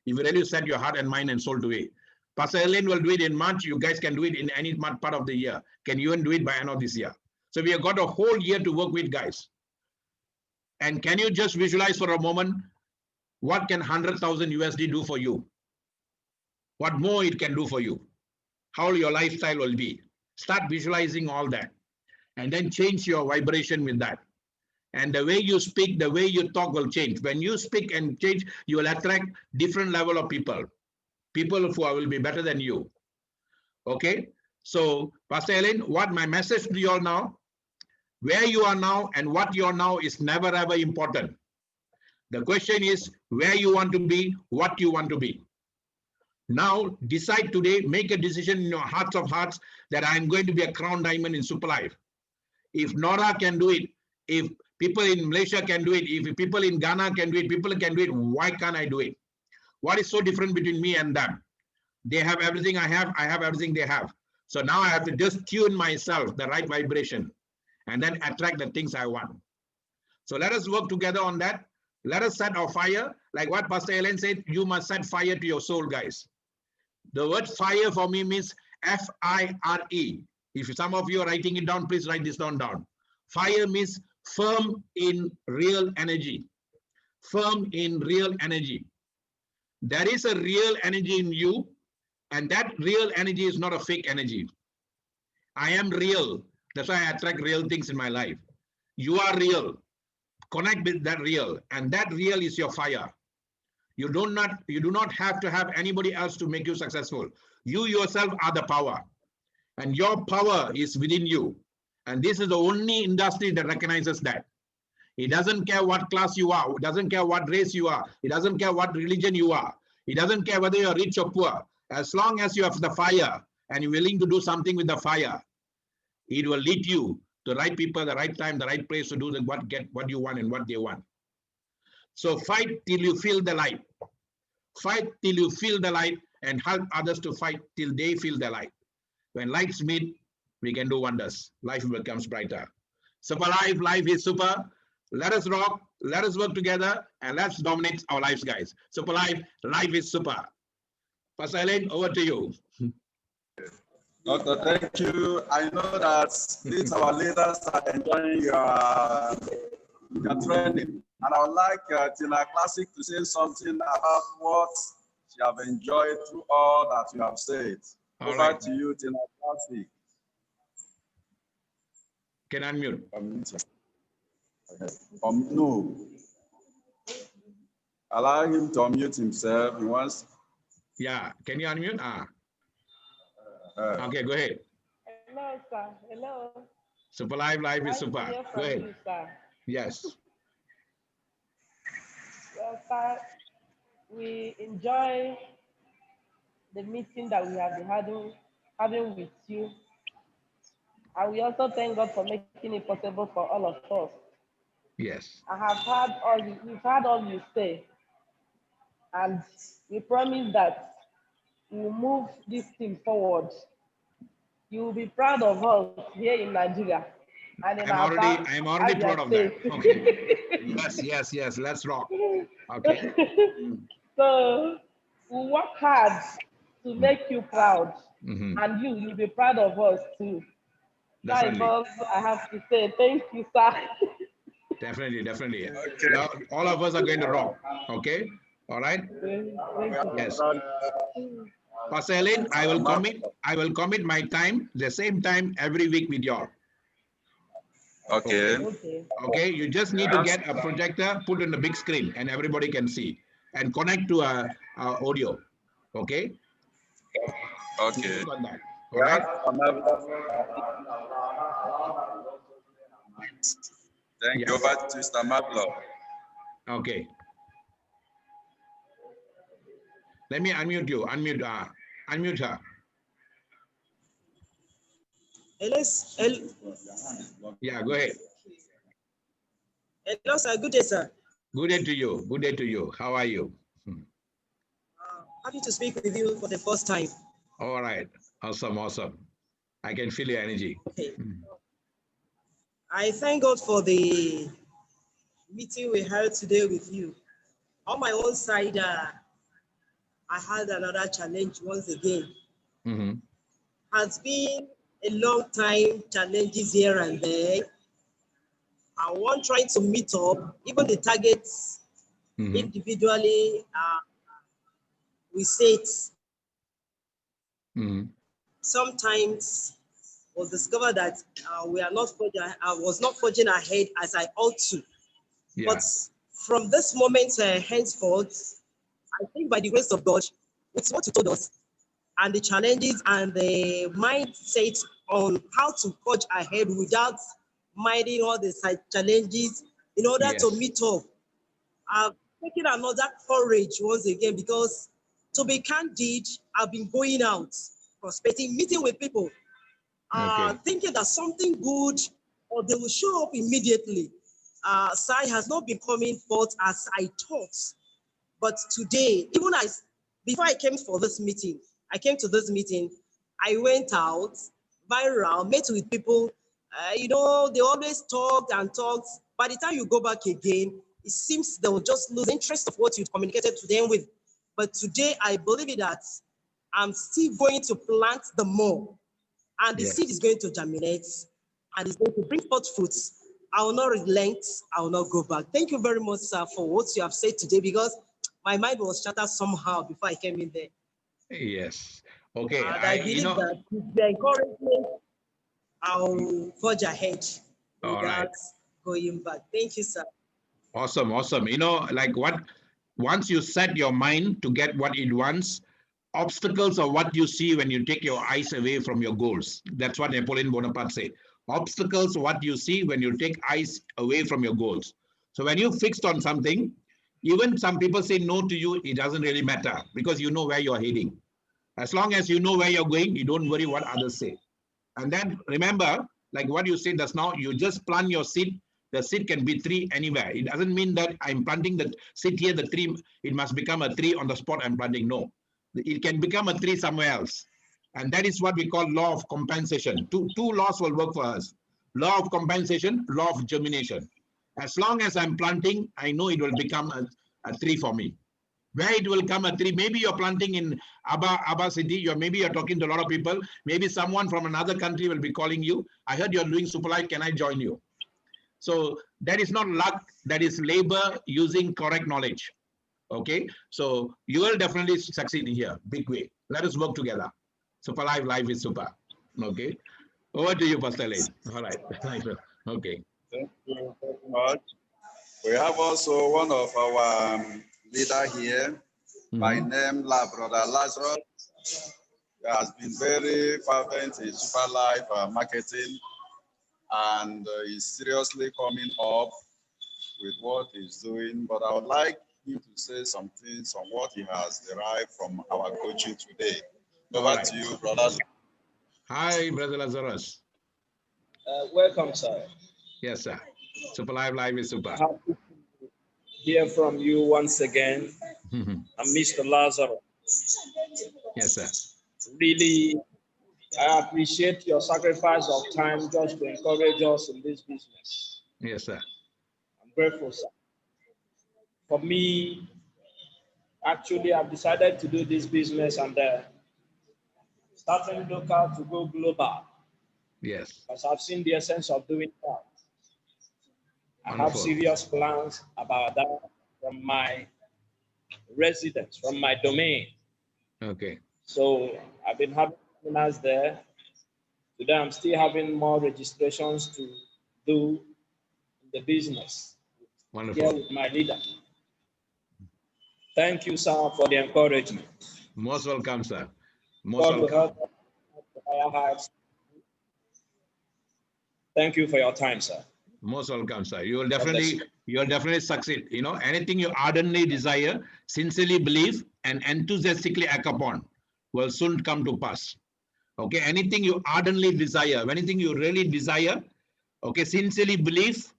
If you really set your heart and mind and soul to it. Pastor ALAIN will do it in March. You guys can do it in any part of the year. Can you even do it by end of this year? So we have got a whole year to work with, guys. And can you just visualize for a moment, what can 100,000 USD do for you? What more it can do for you? How your lifestyle will be. Start visualizing all that. And then change your vibration with that. And the way you speak, the way you talk will change. When you speak and change, you will attract different level of people. People who will be better than you. Okay? So, Pastor ALAIN, what my message to you all now, where you are now and what you are now is never ever important. The question is where you want to be, what you want to be. Now, decide today, make a decision in your hearts of hearts that I am going to be a crown diamond in Super Life. If Nora can do it, if people in Malaysia can do it, if people in Ghana can do it, people can do it, why can't I do it? What is so different between me and them? They have everything I have everything they have. So now I have to just tune myself, the right vibration, and then attract the things I want. So let us work together on that. Let us set our fire. Like what Pastor ALAIN said, you must set fire to your soul, guys. The word fire for me means F-I-R-E. If some of you are writing it down, please write this down. Fire means firm in real energy. Firm in real energy. There is a real energy in you, and that real energy is not a fake energy. I am real. That's why I attract real things in my life. You are real. Connect with that real, and that real is your fire. You do not have to have anybody else to make you successful. You yourself are the power, and your power is within you. And this is the only industry that recognizes that. It doesn't care what class you are. It doesn't care what race you are. It doesn't care what religion you are. It doesn't care whether you're rich or poor. As long as you have the fire and you're willing to do something with the fire, it will lead you to the right people, the right time, the right place to do what you want and what they want. So fight till you feel the light. Fight till you feel the light and help others to fight till they feel the light. When lights meet, we can do wonders. Life becomes brighter. Super life is super. Let us rock, let us work together, and let's dominate our lives, guys. Super life is super. Pastor ALAIN, over to you. Doctor, thank you. I know that these our leaders are enjoying your training. And I would like Tina Classic to say something about what she have enjoyed through all that you have said. All Over right. to you, Tina Classic. Can I unmute? No. Allow him to unmute himself. He wants. Yeah. Can you unmute? Okay, go ahead. Hello, sir. Hello. Super life is super. Go ahead. You, sir. Yes. Well, sir, we enjoy the meeting that we have been having with you. And we also thank God for making it possible for all of us. Yes. We've heard all you say. And we promise that we will move this thing forward. You will be proud of us here in Nigeria. And in I'm already proud of that. Okay. Yes. Let's rock. Okay. So we work hard to make you proud. And you'll be proud of us too. Definitely. I have to say thank you, sir. Definitely. Okay. Now, all of us are going to rock. Okay. All right. Okay, thank you. Yes. Pastor ALAIN, I will commit my time, the same time every week with y'all. Okay. Okay. Okay, you just need to get a projector, put on the big screen, and everybody can see, and connect to a audio. Okay. Okay. On that. All right. Thank you. Over to Mr. Mablo. Okay. Let me unmute you. Unmute her. Yeah, go ahead. Hello, sir. Good day, sir. Good day to you. Good day to you. How are you? Happy to speak with you for the first time. All right. Awesome. Awesome. I can feel your energy. Okay. I thank God for the meeting we held today with you. On my own side, I had another challenge once again. Mm-hmm. Has been a long time challenges here and there. I want trying to meet up, even the targets individually, we set. Sometimes was discovered that we are not forging, I was not forging ahead as I ought to. Yeah. But from this moment henceforth, I think by the grace of God, it's what you told us, and the challenges and the mindset on how to forge ahead without minding all the side challenges in order to meet up. I've taken another courage once again because, to be candid, I've been going out, prospecting, meeting with people, thinking that something good or they will show up immediately. Sign has not been coming forth as I thought. But today, even as before I came for this meeting, I went out viral, met with people. They always talked and talked. By the time you go back again, it seems they will just lose interest of what you communicated to them with. But today, I believe that I'm still going to plant the more, and the seed is going to germinate, and it's going to bring forth fruits. I will not relent. I will not go back. Thank you very much, sir, for what you have said today, because my mind was shattered somehow before I came in there. Yes. Okay. And I believe that with the encouragement, I'll forge ahead without going back. Thank you, sir. Awesome. Awesome. Once you set your mind to get what it wants, obstacles are what you see when you take your eyes away from your goals. That's what Napoleon Bonaparte said. Obstacles are what you see when you take eyes away from your goals. So when you fixed on something, even some people say no to you, it doesn't really matter because you know where you're heading. As long as you know where you're going, you don't worry what others say. And then remember, like what you said just now, you just plant your seed. The seed can be tree anywhere. It doesn't mean that I'm planting the seed here, the tree, it must become a tree on the spot I'm planting. No, it can become a tree somewhere else. And that is what we call law of compensation. Two laws will work for us. Law of compensation, law of germination. As long as I'm planting, I know it will become a tree for me. Where it will come a tree, maybe you're planting in ABA city, maybe you're talking to a lot of people, maybe someone from another country will be calling you. I heard you're doing super life, can I join you? So that is not luck, that is labor using correct knowledge. Okay, so you will definitely succeed here, big way. Let us work together. Super life is super. Okay, over to you, Pastor ALAIN. All right. Okay. Thank you very much. We have also one of our leader here, by name Brother Lazarus. He has been very fervent in super life marketing, and is seriously coming up with what he's doing. But I would like him to say some things on what he has derived from our coaching today. Over to you, brother. Hi, Brother Lazarus. Welcome, sir. Yes, sir. Super life is super. Happy to hear from you once again. I'm Mr. Lazarus. Yes, sir. Really, I appreciate your sacrifice of time just to encourage us in this business. Yes, sir. I'm grateful, sir. For me, actually, I've decided to do this business and starting local to go global. Yes. Because I've seen the essence of doing that. I Wonderful. have serious plans about that from my residents from my domain. Okay. So I've been having seminars there. Today I'm still having more registrations to do in the business. Wonderful. Here with my leader. Thank you, sir, for the encouragement. Most welcome, sir. Most God will welcome. help us to higher heights. Thank you for your time, sir. Most welcome, sir. You will definitely succeed. You know, anything you ardently desire, sincerely believe, and enthusiastically act upon will soon come to pass. Okay, anything you ardently desire, anything you really desire, okay, sincerely believe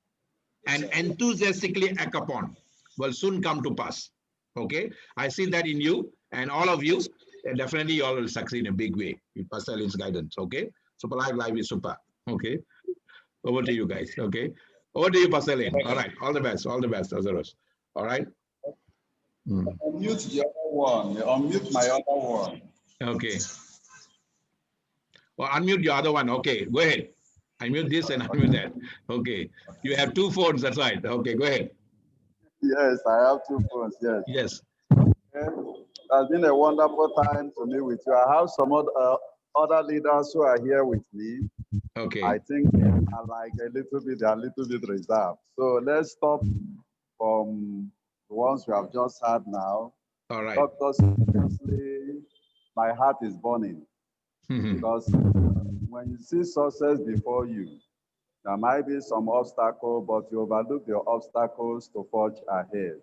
and enthusiastically act upon will soon come to pass. Okay, I see that in you and all of you, and definitely you all will succeed in a big way with Pastor Alin's guidance. Okay, Super Life is super. Okay, over to you guys. Okay, over to you, Pastor Alin. All right, all the best, Lazarus. All right. Unmute the other one. Unmute my other one. Okay. Well, unmute your other one. Okay, go ahead. Unmute this and unmute that. Okay. You have two phones, that's right. Okay, go ahead. Yes, I have two phones. Yes. Yes. It has been a wonderful time to meet with you. I have some other leaders who are here with me. Okay. I think they are like a little bit reserved. So let's stop from the ones we have just had now. All right. Doctor, seriously, my heart is burning because when you see success before you, there might be some obstacle, but you overlook the obstacles to forge ahead.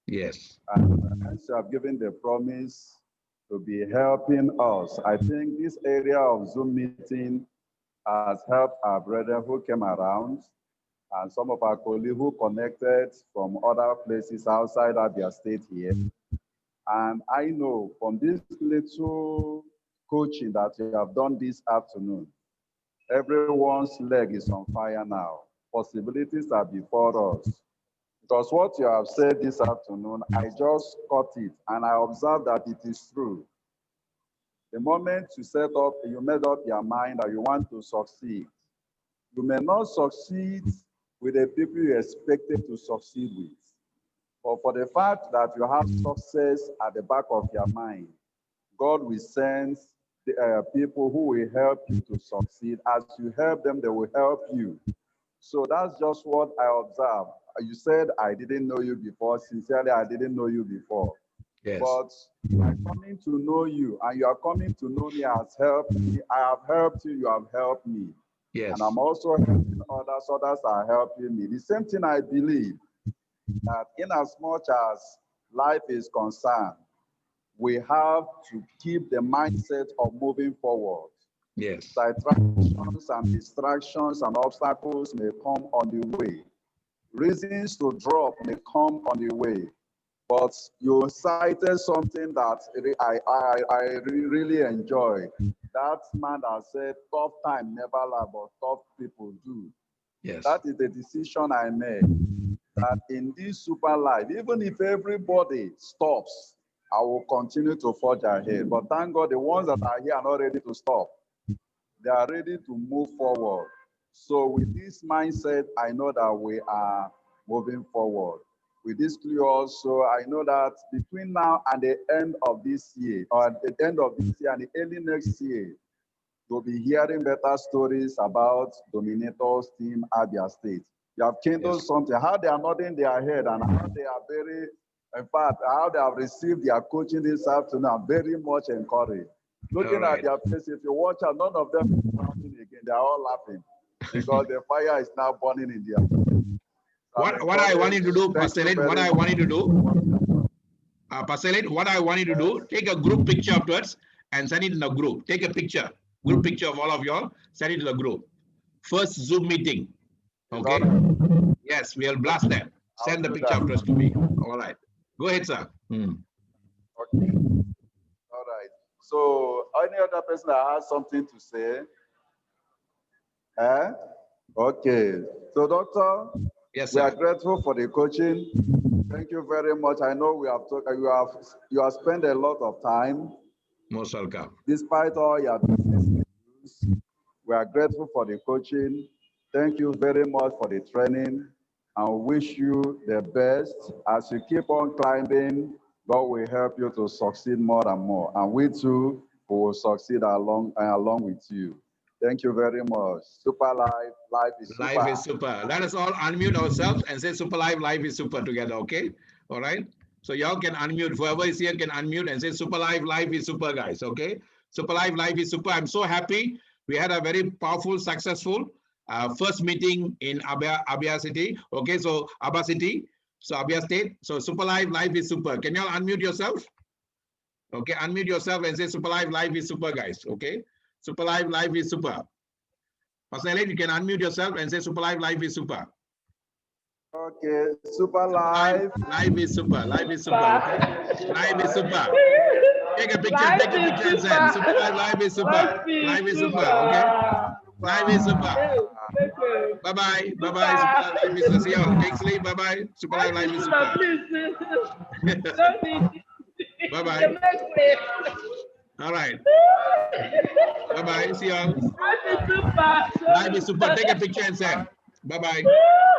Yes. And hence you have given the promise to be helping us. I think this area of Zoom meeting has helped our brethren who came around and some of our colleagues who connected from other places outside ABIA State here. And I know from this little coaching that you have done this afternoon, everyone's leg is on fire now. Possibilities are before us. Because what you have said this afternoon, I just caught it and I observed that it is true. The moment you made up your mind that you want to succeed, you may not succeed with the people you expected to succeed with. But for the fact that you have success at the back of your mind, God will send the, people who will help you to succeed. As you help them, they will help you. So that's just what I observed. You said, I didn't know you before. Sincerely, I didn't know you before. Yes. But I'm coming to know you, and you are coming to know me as helped me. I have helped you, you have helped me. Yes. And I'm also helping others, others are helping me. The same thing I believe, that in as much as life is concerned, we have to keep the mindset of moving forward. Yes. Distractions and distractions and obstacles may come on the way. Reasons to drop may come on the way. But you cited something that I really enjoy. That man that said, tough time never lie, but tough people do. Yes. That is the decision I made. That in this super life, even if everybody stops, I will continue to forge ahead. But thank God the ones that are here are not ready to stop. They are ready to move forward. So with this mindset, I know that we are moving forward. With this clue also, I know that between now and the end of this year, or at the end of this year and the early next year, you'll be hearing better stories about Dominator's team, ABIA State. You have kindled something, how they are nodding their head and how they are very, in fact, how they have received their coaching this afternoon, I'm very much encouraged. Looking at their faces, if you watch out, none of them is laughing again. They are all laughing because the fire is now burning in their face. What I want you to do, Pastor Ed, what I want you to do, Pastor Ed, what I want you to do, take a group picture afterwards and send it in a group. Take a picture, group picture of all of y'all, send it to the group. First Zoom meeting, okay? Yes, we'll blast that. Send the picture afterwards to me. All right. Go ahead, sir. Okay. All right. So any other person that has something to say? Okay. So doctor, yes, we are grateful for the coaching. Thank you very much. I know we have talked, you have spent a lot of time. Most welcome. Despite all your business issues, we are grateful for the coaching. Thank you very much for the training and wish you the best as you keep on climbing God will help you to succeed more and more. And we too will succeed along with you. Thank you very much. Super life, life is super. Life is super. Let us all unmute ourselves and say super life is super together, okay? All right? So y'all can unmute. Whoever is here can unmute and say super life is super, guys, okay? Super life is super. I'm so happy. We had a very powerful, successful first meeting in ABIA city. Okay, so ABIA city, so ABIA state. So super life is super. Can y'all unmute yourself? Okay, unmute yourself and say super life is super, guys, okay? Super life is super. Pastor ALAIN, you can unmute yourself and say super life is super. Okay, super life. Life is super. Life is super. Okay? Life is super. Take a picture. Life Take a picture and is send. super. Life is super. Life is super. Okay. Life is super. Bye bye. Bye bye. Super life is super. See you. Kingsley. Bye bye. Super life is super. Bye bye. All right. Bye bye. See you. Life is super. Take a picture and send. Bye bye.